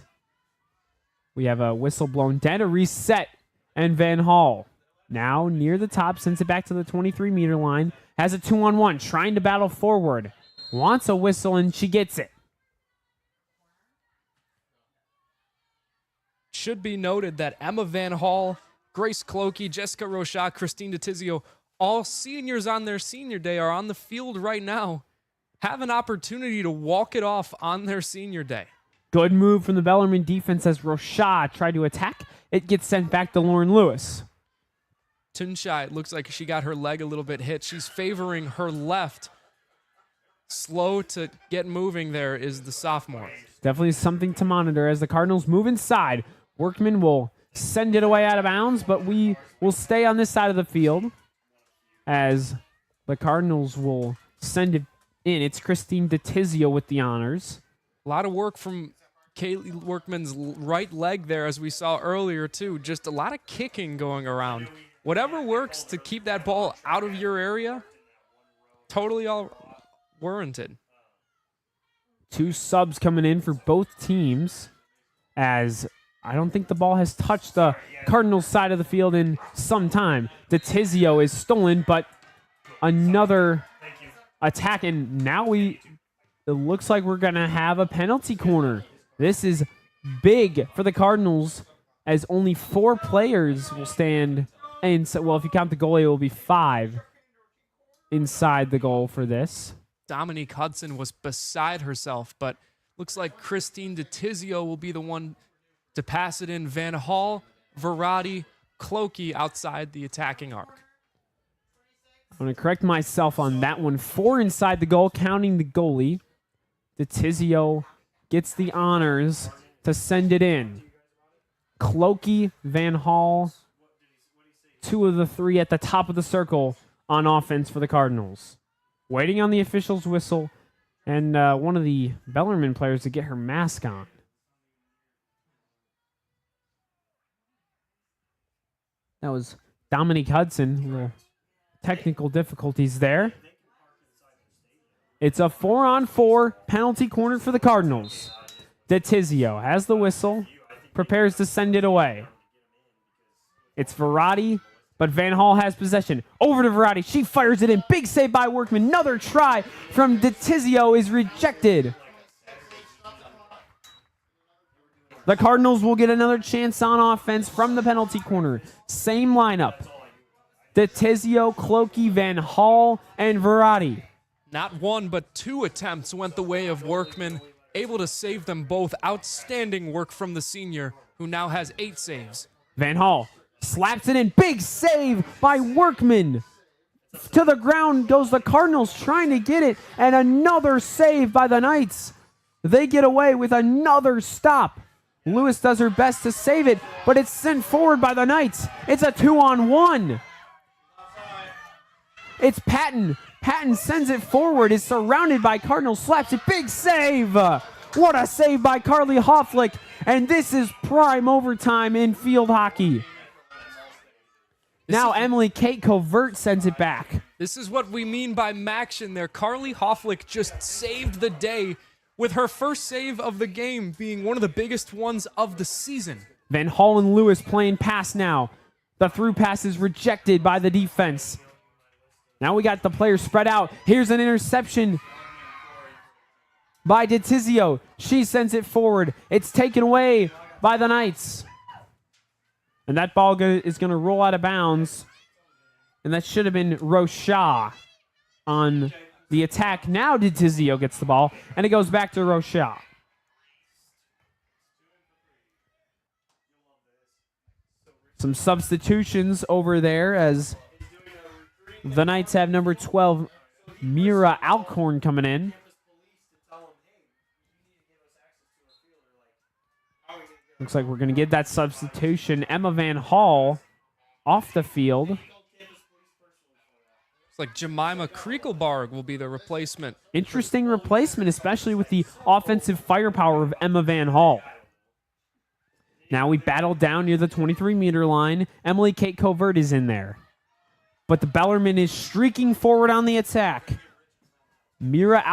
we have a whistle blown dead, a reset, and Van Hall now near the top, sends it back to the 23-meter line, has a 2-on-1, trying to battle forward, wants a whistle, and she gets it. Should be noted that Emma Van Hall, Grace Clokey, Jessica Rochat, Christine DeTizio, all seniors on their senior day are on the field right now, have an opportunity to walk it off on their senior day. Good move from the Bellarmine defense as Rochat tried to attack. It gets sent back to Lauren Lewis. Tunshai, it looks like she got her leg a little bit hit. She's favoring her left. Slow to get moving there is the sophomore. Definitely something to monitor as the Cardinals move inside. Workman will send it away out of bounds, but we will stay on this side of the field as the Cardinals will send it in. It's Christine DeTizio with the honors. A lot of work from Kaylee Workman's right leg there, as we saw earlier, too. Just a lot of kicking going around. Whatever works to keep that ball out of your area, totally all warranted. 2 subs coming in for both teams as I don't think the ball has touched the Cardinals side of the field in some time. DeTizio is stolen, but another attack, and now it looks like we're going to have a penalty corner. This is big for the Cardinals, as only 4 players will stand. And so, well, if you count the goalie, it will be 5 inside the goal for this. Dominique Hudson was beside herself, but looks like Christine DeTizio will be the one to pass it in. Van Hall, Verratti, Clokey outside the attacking arc. I'm going to correct myself on that one. 4 inside the goal, counting the goalie. DeTizio gets the honors to send it in. Clokey, Van Hall, 2 of the 3 at the top of the circle on offense for the Cardinals. Waiting on the official's whistle and one of the Bellarmine players to get her mask on. That was Dominique Hudson. Technical difficulties there. It's a 4-on-4 penalty corner for the Cardinals. DeTizio has the whistle, prepares to send it away. It's Verratti, but Van Hall has possession. Over to Verratti. She fires it in. Big save by Workman. Another try from DeTizio is rejected. The Cardinals will get another chance on offense from the penalty corner. Same lineup. DeTizio, Clokey, Van Hall, and Verratti. Not 1, but 2 attempts went the way of Workman, able to save them both. Outstanding work from the senior, who now has 8 saves. Van Hall slaps it in. Big save by Workman. To the ground goes the Cardinals trying to get it, and another save by the Knights. They get away with another stop. Lewis does her best to save it, but it's sent forward by the Knights. It's a 2-on-1. It's Patton. Patton sends it forward, is surrounded by Cardinals, slaps it. Big save. What a save by Carly Hofflick. And this is prime overtime in field hockey. Now Emily Kate Covert sends it back. This is what we mean by Maction there. Carly Hofflick just saved the day, with her first save of the game being one of the biggest ones of the season. Van Hall and Lewis playing pass now. The through pass is rejected by the defense. Now we got the players spread out. Here's an interception by DeTizio. She sends it forward. It's taken away by the Knights. And that ball is going to roll out of bounds. And that should have been Rocha on the attack. Now DeTizio gets the ball, and it goes back to Rocha. Some substitutions over there as the Knights have number 12, Mira Alcorn, coming in. Looks like we're going to get that substitution. Emma Van Hall off the field. It's like Jemima Kriekelbarg will be the replacement. Interesting replacement, especially with the offensive firepower of Emma Van Hall. Now we battle down near the 23-meter line. Emily Kate Covert is in there. But the Bellarmine is streaking forward on the attack. Amber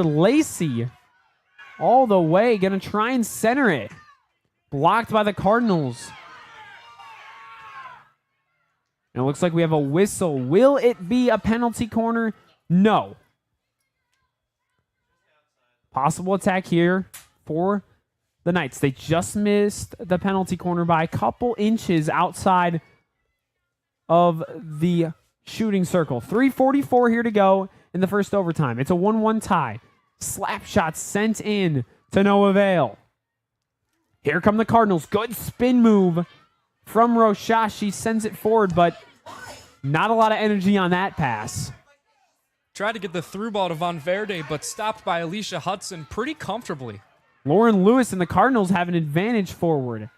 Lacey all the way, going to try and center it. Blocked by the Cardinals. And it looks like we have a whistle. Will it be a penalty corner? No. Possible attack here for the Knights. They just missed the penalty corner by a couple inches outside of the shooting circle. 3:44 here to go in the first overtime. It's a 1-1 tie. Slap shot sent in to no avail. Here come the Cardinals. Good spin move from Rocha. She sends it forward, but not a lot of energy on that pass. Tried to get the through ball to Von Verde, but stopped by Alicia Hudson pretty comfortably. Lauren Lewis and the Cardinals have an advantage forward.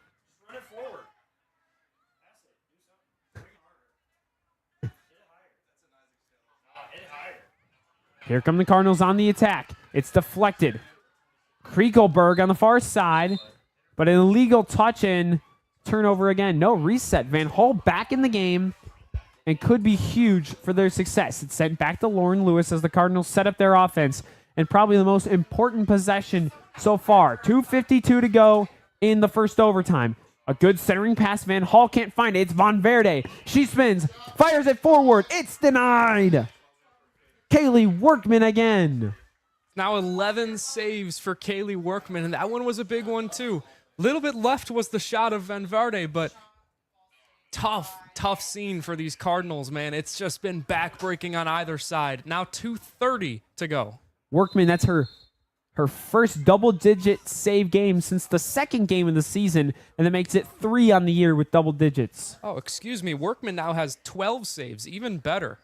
Here come the Cardinals on the attack. It's deflected. Kriekelberg on the far side, but an illegal touch and turnover again. No reset. Van Hall back in the game and could be huge for their success. It's sent back to Lauren Lewis as the Cardinals set up their offense, and probably the most important possession so far. 2:52 to go in the first overtime. A good centering pass. Van Hall can't find it. It's Von Verde. She spins, fires it forward. It's denied. Kaylee Workman again. Now 11 saves for Kaylee Workman, and that one was a big one too. Little bit left was the shot of Van Verde, but tough scene for these Cardinals, man. It's just been backbreaking on either side. Now 2:30 to go. Workman, that's her first double-digit save game since the second game of the season, and that makes it 3 on the year with double digits. Oh, excuse me. Workman now has 12 saves. Even better.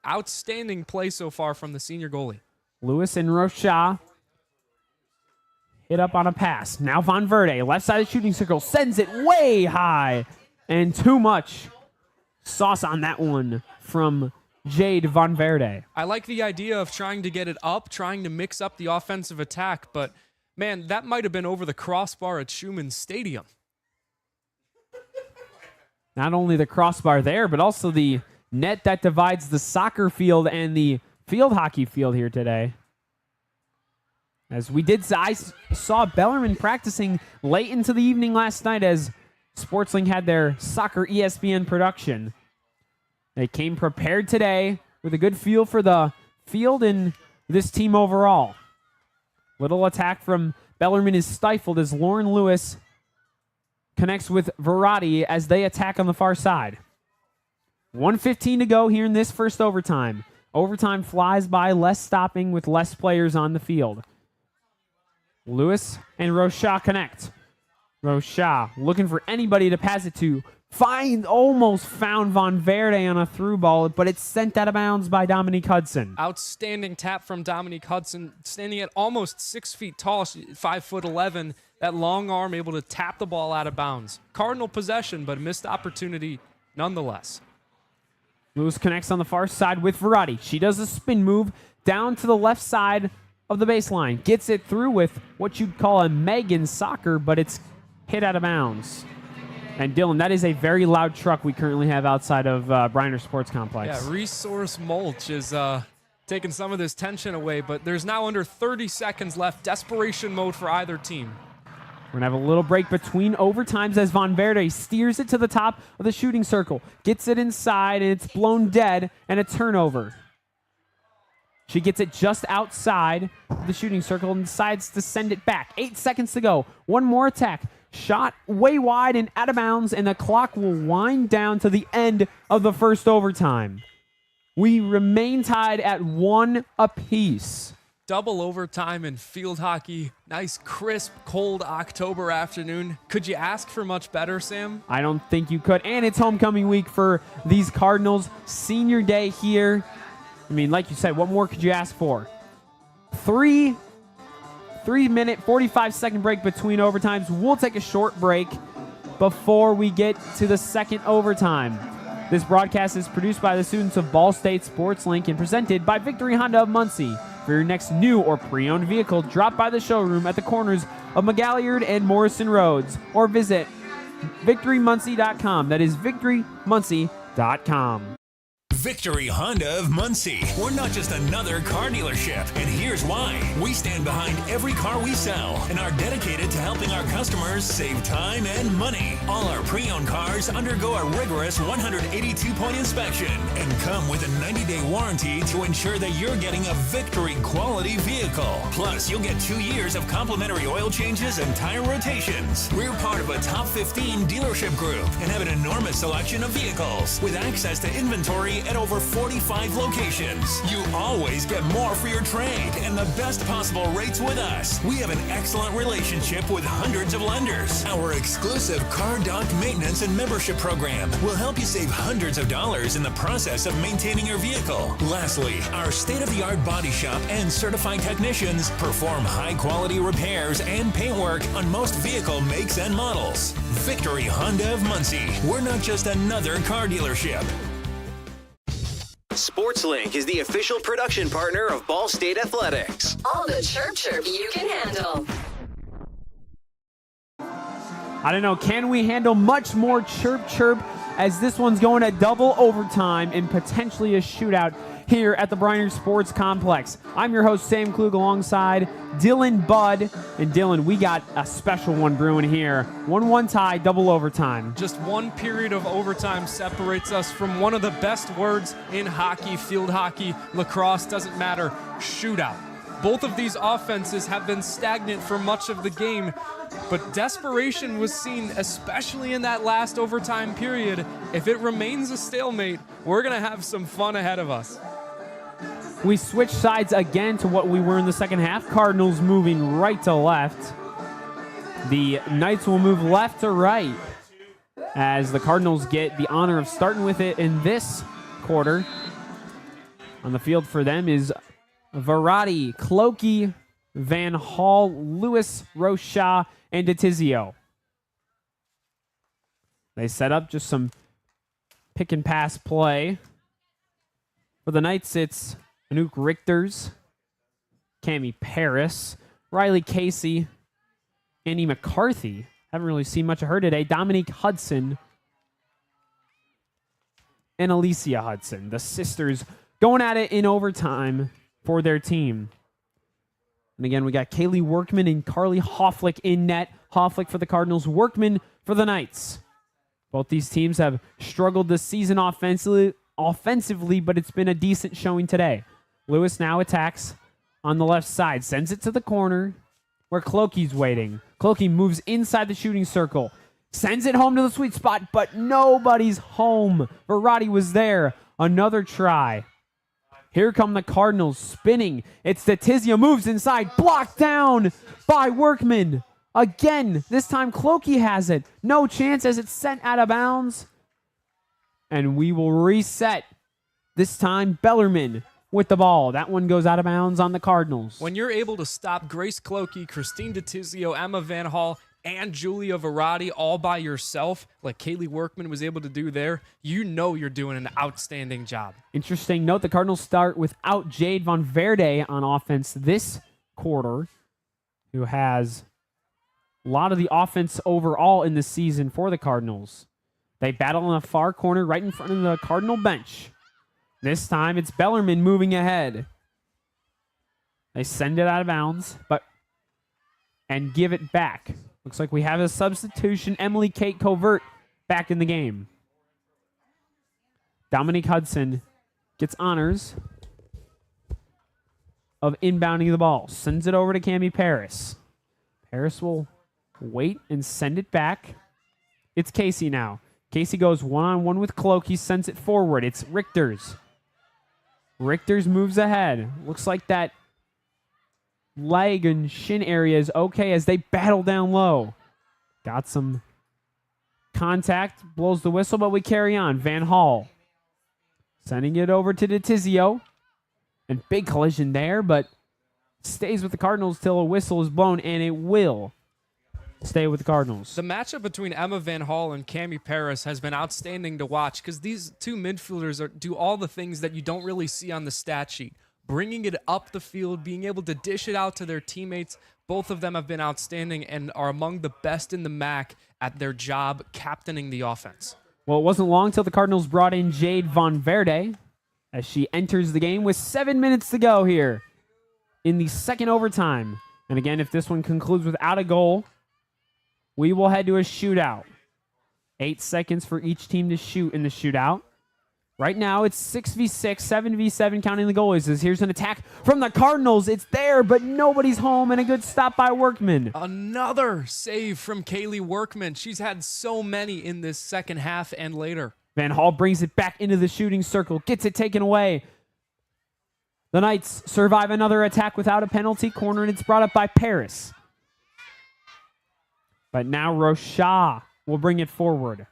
Outstanding play so far from the senior goalie. Lewis and Rocha hit up on a pass. Now Von Verde, left side of the shooting circle, sends it way high, and too much sauce on that one from Jade Von Verde. I like the idea of trying to get it up, trying to mix up the offensive attack, but man, that might have been over the crossbar at Schumann Stadium. Not only the crossbar there, but also the net that divides the soccer field and the field hockey field here today. As I saw Bellarmine practicing late into the evening last night as SportsLink had their soccer ESPN production. They came prepared today with a good feel for the field and this team overall. Little attack from Bellarmine is stifled as Lauren Lewis connects with Verratti as they attack on the far side. 1:15 to go here in this first overtime. Overtime flies by, less stopping with less players on the field. Lewis and Rocha connect. Rocha looking for anybody to pass it to. Almost found Von Verde on a through ball, but it's sent out of bounds by Dominique Hudson. Outstanding tap from Dominique Hudson, standing at almost 6 feet tall, 5'11". That long arm able to tap the ball out of bounds. Cardinal possession, but a missed opportunity nonetheless. Lewis connects on the far side with Verratti. She does a spin move down to the left side of the baseline. Gets it through with what you'd call a Megan soccer, but it's hit out of bounds. And Dylan, that is a very loud truck we currently have outside of Briner Sports Complex. Yeah, Resource Mulch is taking some of this tension away, but there's now under 30 seconds left. Desperation mode for either team. We're going to have a little break between overtimes as Von Verde steers it to the top of the shooting circle. Gets it inside, and it's blown dead, and a turnover. She gets it just outside the shooting circle and decides to send it back. 8 seconds to go. One more attack. Shot way wide and out of bounds, and the clock will wind down to the end of the first overtime. We remain tied at 1 apiece. Double overtime in field hockey. Nice, crisp, cold October afternoon. Could you ask for much better, Sam? I don't think you could. And it's homecoming week for these Cardinals. Senior day here. I mean, like you said, what more could you ask for? 3-minute, 45-second break between overtimes. We'll take a short break before we get to the second overtime. This broadcast is produced by the students of Ball State Sports Link and presented by Victory Honda of Muncie. For your next new or pre-owned vehicle, drop by the showroom at the corners of McGalliard and Morrison Roads or visit victorymuncie.com. That is victorymuncie.com. Victory Honda of Muncie. We're not just another car dealership, and here's why. We stand behind every car we sell and are dedicated to helping our customers save time and money. All our pre-owned cars undergo a rigorous 182-point inspection and come with a 90-day warranty to ensure that you're getting a Victory quality vehicle. Plus, you'll get 2 years of complimentary oil changes and tire rotations. We're part of a top 15 dealership group and have an enormous selection of vehicles with access to inventory at over 45 locations. You always get more for your trade and the best possible rates with us. We have an excellent relationship with hundreds of lenders. Our exclusive Car Doc maintenance and membership program will help you save hundreds of dollars in the process of maintaining your vehicle. Lastly, our state-of-the-art body shop and certified technicians perform high-quality repairs and paint work on most vehicle makes and models. Victory Honda of Muncie. We're not just another car dealership. SportsLink is the official production partner of Ball State Athletics. All the chirp you can handle. I don't know, can we handle much more chirp as this one's going to double overtime and potentially a shootout here at the Bryner Sports Complex. I'm your host, Sam Klug, alongside Dylann Budd. And Dylann, we got a special one brewing here. 1-1 tie, double overtime. Just one period of overtime separates us from one of the best words in hockey, field hockey, lacrosse, doesn't matter, shootout. Both of these offenses have been stagnant for much of the game, but desperation was seen, especially in that last overtime period. If it remains a stalemate, we're going to have some fun ahead of us. We switch sides again to what we were in the second half. Cardinals moving right to left. The Knights will move left to right as the Cardinals get the honor of starting with it in this quarter. On the field for them is Verratti, Cloakey, Van Hall, Lewis, Rocha, and DeTizio. They set up just some pick and pass play. For the Knights, it's Anouk Richters, Cami Paris, Riley Casey, Annie McCarthy. Haven't really seen much of her today. Dominique Hudson and Alicia Hudson. The sisters going at it in overtime for their team. And again, we got Kaylee Workman and Carly Hofflick in net. Hofflick for the Cardinals, Workman for the Knights. Both these teams have struggled this season offensively, but it's been a decent showing today. Lewis now attacks on the left side, sends it to the corner where Cloakey's waiting. Cloakey moves inside the shooting circle, sends it home to the sweet spot, but nobody's home. Verratti was there. Another try. Here come the Cardinals spinning. It's DeTizio, moves inside, blocked down by Workman. Again, this time Cloakey has it. No chance as it's sent out of bounds. And we will reset. This time Bellarmine with the ball. That one goes out of bounds on the Cardinals. When you're able to stop Grace Cloakey, Christine DeTizio, Emma Van Hall, and Julia Verratti all by yourself, like Kaylee Workman was able to do there, you know you're doing an outstanding job. Interesting note, the Cardinals start without Jade Von Verde on offense this quarter, who has a lot of the offense overall in the season for the Cardinals. They battle in the far corner right in front of the Cardinal bench. This time it's Bellarmine moving ahead. They send it out of bounds, and give it back. Looks like we have a substitution. Emily Kate Covert back in the game. Dominique Hudson gets honors of inbounding the ball. Sends it over to Cami Paris. Paris will wait and send it back. It's Casey now. Casey goes one-on-one with Cloakey, sends it forward. It's Richters. Richters moves ahead. Looks like that leg and shin area is okay as they battle down low. Got some contact, blows the whistle, but we carry on. Van Hall sending it over to DeTizio. And big collision there, but stays with the Cardinals till a whistle is blown, and it will stay with the Cardinals. The matchup between Emma Van Hall and Cami Paris has been outstanding to watch because these two midfielders do all the things that you don't really see on the stat sheet. Bringing it up the field, being able to dish it out to their teammates. Both of them have been outstanding and are among the best in the MAC at their job captaining the offense. Well, it wasn't long till the Cardinals brought in Jade Von Verde as she enters the game with 7 minutes to go here in the second overtime. And again, if this one concludes without a goal, we will head to a shootout. 8 seconds for each team to shoot in the shootout. Right now, it's 6v6, 7v7, counting the goalies. As here's an attack from the Cardinals. It's there, but nobody's home, and a good stop by Workman. Another save from Kaylee Workman. She's had so many in this second half and later. Van Hall brings it back into the shooting circle, gets it taken away. The Knights survive another attack without a penalty corner, and it's brought up by Paris. But now Rocha will bring it forward.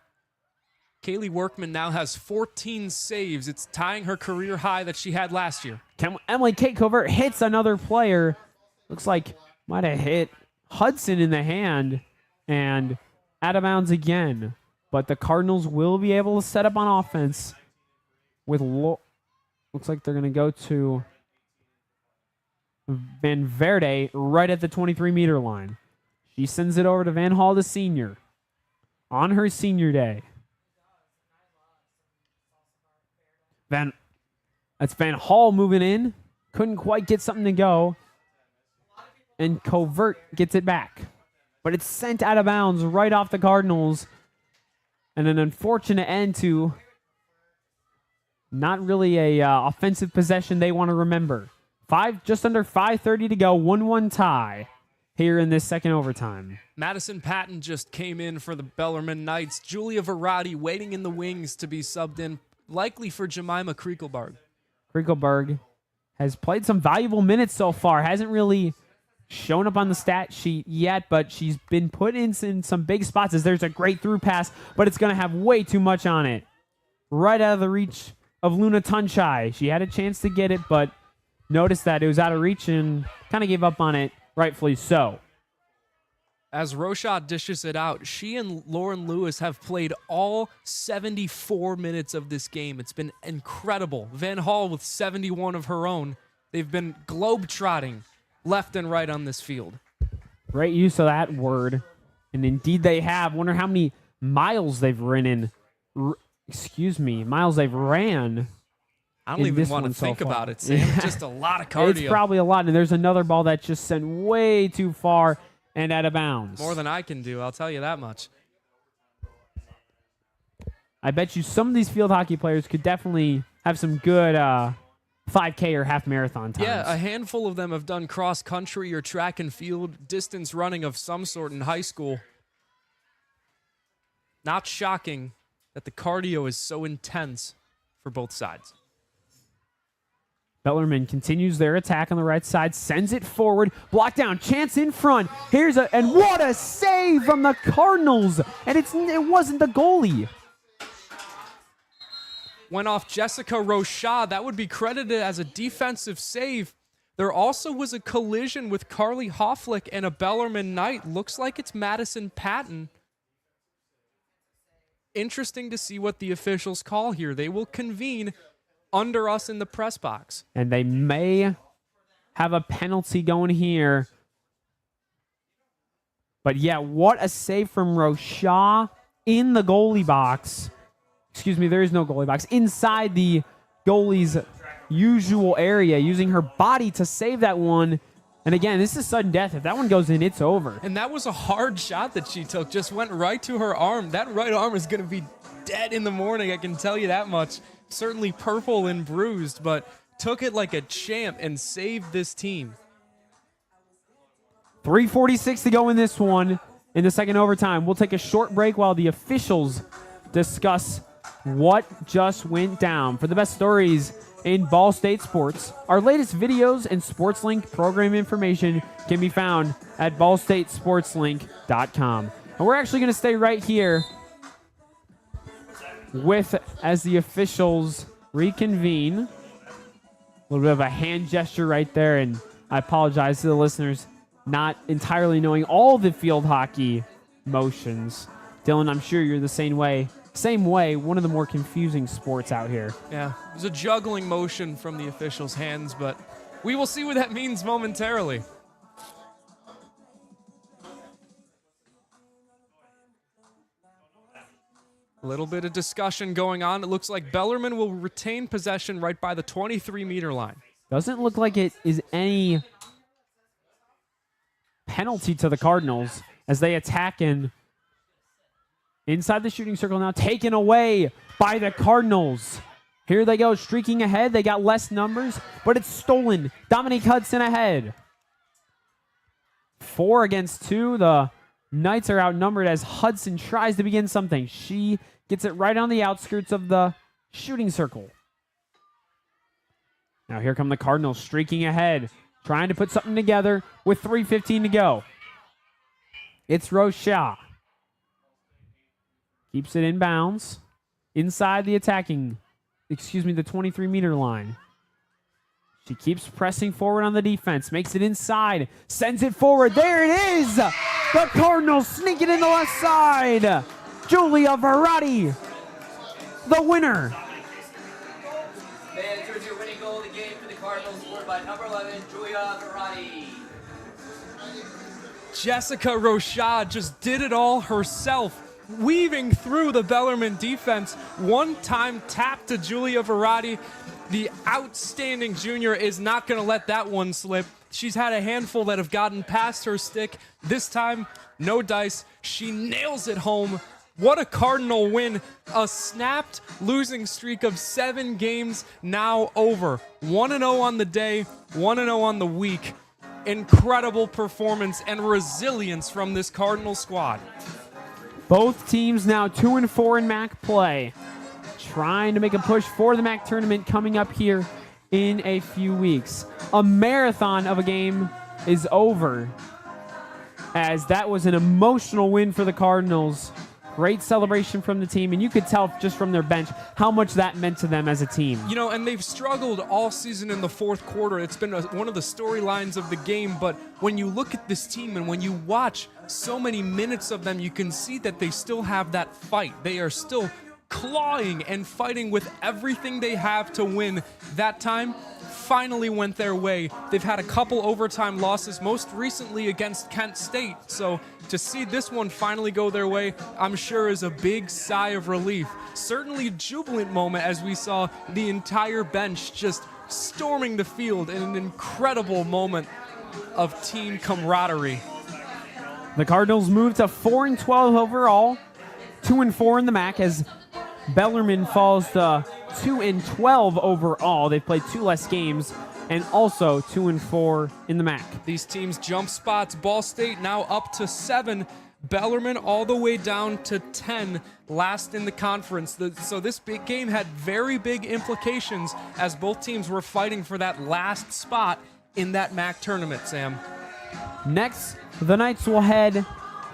Kaylee Workman now has 14 saves. It's tying her career high that she had last year. Emily Kate Covert hits another player. Looks like might have hit Hudson in the hand and out of bounds again. But the Cardinals will be able to set up on offense with looks like they're going to go to Van Verde right at the 23-meter line. She sends it over to Van Hall, the senior, on her senior day. That's Van Hall moving in. Couldn't quite get something to go. And Covert gets it back. But it's sent out of bounds right off the Cardinals. And an unfortunate end to not really a offensive possession they want to remember. Just under 5:30 to go. 1-1 tie here in this second overtime. Madison Patton just came in for the Bellarmine Knights. Julia Verratti waiting in the wings to be subbed in, likely for Jemima Kriekelberg. Kriekelberg has played some valuable minutes so far. Hasn't really shown up on the stat sheet yet, but she's been put in some big spots as there's a great through pass, but it's going to have way too much on it. Right out of the reach of Luna Tunchai. She had a chance to get it, but noticed that it was out of reach and kind of gave up on it, rightfully so. As Rochad dishes it out, she and Lauren Lewis have played all 74 minutes of this game. It's been incredible. Van Hall with 71 of her own. They've been globetrotting left and right on this field. Great use of that word. And indeed they have. Wonder how many miles they've ridden. Miles they've ran. I don't even want to think about it, Sam. It's just a lot of cardio. It's probably a lot. And there's another ball that's just sent way too far and out of bounds. More than I can do, I'll tell you that much. I bet you some of these field hockey players could definitely have some good 5K or half marathon times. Yeah, a handful of them have done cross country or track and field distance running of some sort in high school. Not shocking that the cardio is so intense for both sides. Bellarmine continues their attack on the right side, sends it forward, blocked down, chance in front. And what a save from the Cardinals! And it wasn't the goalie. Went off Jessica Rochad. That would be credited as a defensive save. There also was a collision with Carly Hofflick and a Bellarmine Knight. Looks like it's Madison Patton. Interesting to see what the officials call here. They will convene under us in the press box. And they may have a penalty going here. But yeah, what a save from Rochad in the goalie box. Excuse me, there is no goalie box. Inside the goalie's usual area, using her body to save that one. And again, this is sudden death. If that one goes in, it's over. And that was a hard shot that she took. Just went right to her arm. That right arm is going to be dead in the morning, I can tell you that much. Certainly purple and bruised, but took it like a champ and saved this team. 3:46 to go in this one in the second overtime. We'll take a short break while the officials discuss what just went down. For the best stories in Ball State sports, our latest videos and SportsLink program information can be found at ballstatesportslink.com. And we're actually going to stay right here as the officials reconvene. A little bit of a hand gesture right there, and I apologize to the listeners not entirely knowing all the field hockey motions. Dylan, I'm sure you're the same way, one of the more confusing sports out here. Yeah, it was a juggling motion from the officials' hands, but we will see what that means momentarily. A little bit of discussion going on. It looks like Bellarmine will retain possession right by the 23-meter line. Doesn't look like it is any penalty to the Cardinals as they attack inside the shooting circle now, taken away by the Cardinals. Here they go, streaking ahead. They got less numbers, but it's stolen. Dominique Hudson ahead. 4 against 2. The Knights are outnumbered as Hudson tries to begin something. She gets it right on the outskirts of the shooting circle. Now here come the Cardinals streaking ahead, trying to put something together with 3:15 to go. It's Rochad. Keeps it in bounds. Inside the 23-meter line. She keeps pressing forward on the defense. Makes it inside. Sends it forward. There it is! The Cardinals sneak it in the left side. Julia Verratti, the winner. Man, here's your winning goal of the game for the Cardinals, scored by number 11, Julia Verratti. Jessica Rochad just did it all herself, weaving through the Bellarmine defense. One-time tap to Julia Verratti. The outstanding junior is not going to let that one slip. She's had a handful that have gotten past her stick. This time, no dice. She nails it home. What a Cardinal win. A snapped losing streak of 7 games now over. 1-0 on the day, 1-0 on the week. Incredible performance and resilience from this Cardinal squad. Both teams now 2-4 in MAC play. Trying to make a push for the MAC tournament coming up here in a few weeks. A marathon of a game is over, as that was an emotional win for the Cardinals. Great celebration from the team, and you could tell just from their bench how much that meant to them as a team. You know, and they've struggled all season in the fourth quarter. It's been one of the storylines of the game, but when you look at this team and when you watch so many minutes of them, you can see that they still have that fight. They are still clawing and fighting with everything they have to win. That time finally went their way. They've had a couple overtime losses, most recently against Kent State. So to see this one finally go their way, I'm sure is a big sigh of relief. Certainly a jubilant moment as we saw the entire bench just storming the field in an incredible moment of team camaraderie. The Cardinals moved to 4-12 overall, 2-4 in the MAC, as Bellarmine falls to 2-12 overall. They've played 2 less games, and also 2-4 in the MAC. These teams jump spots. Ball State now up to 7. Bellarmine all the way down to 10, last in the conference. So this big game had very big implications as both teams were fighting for that last spot in that MAC tournament, Sam. Next, the Knights will head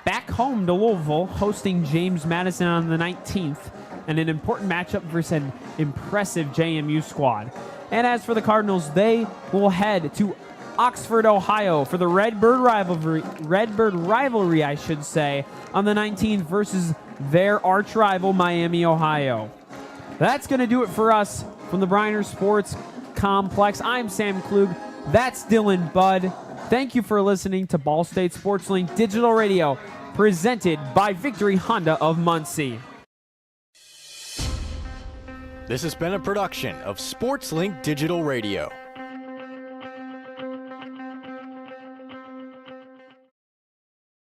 back home to Louisville, hosting James Madison on the 19th, and an important matchup versus an impressive JMU squad. And as for the Cardinals, they will head to Oxford, Ohio for the Redbird rivalry, I should say, on the 19th versus their arch rival, Miami, Ohio. That's going to do it for us from the Briner Sports Complex. I'm Sam Klug. That's Dylan Budd. Thank you for listening to Ball State Sports Link Digital Radio, presented by Victory Honda of Muncie. This has been a production of SportsLink Digital Radio.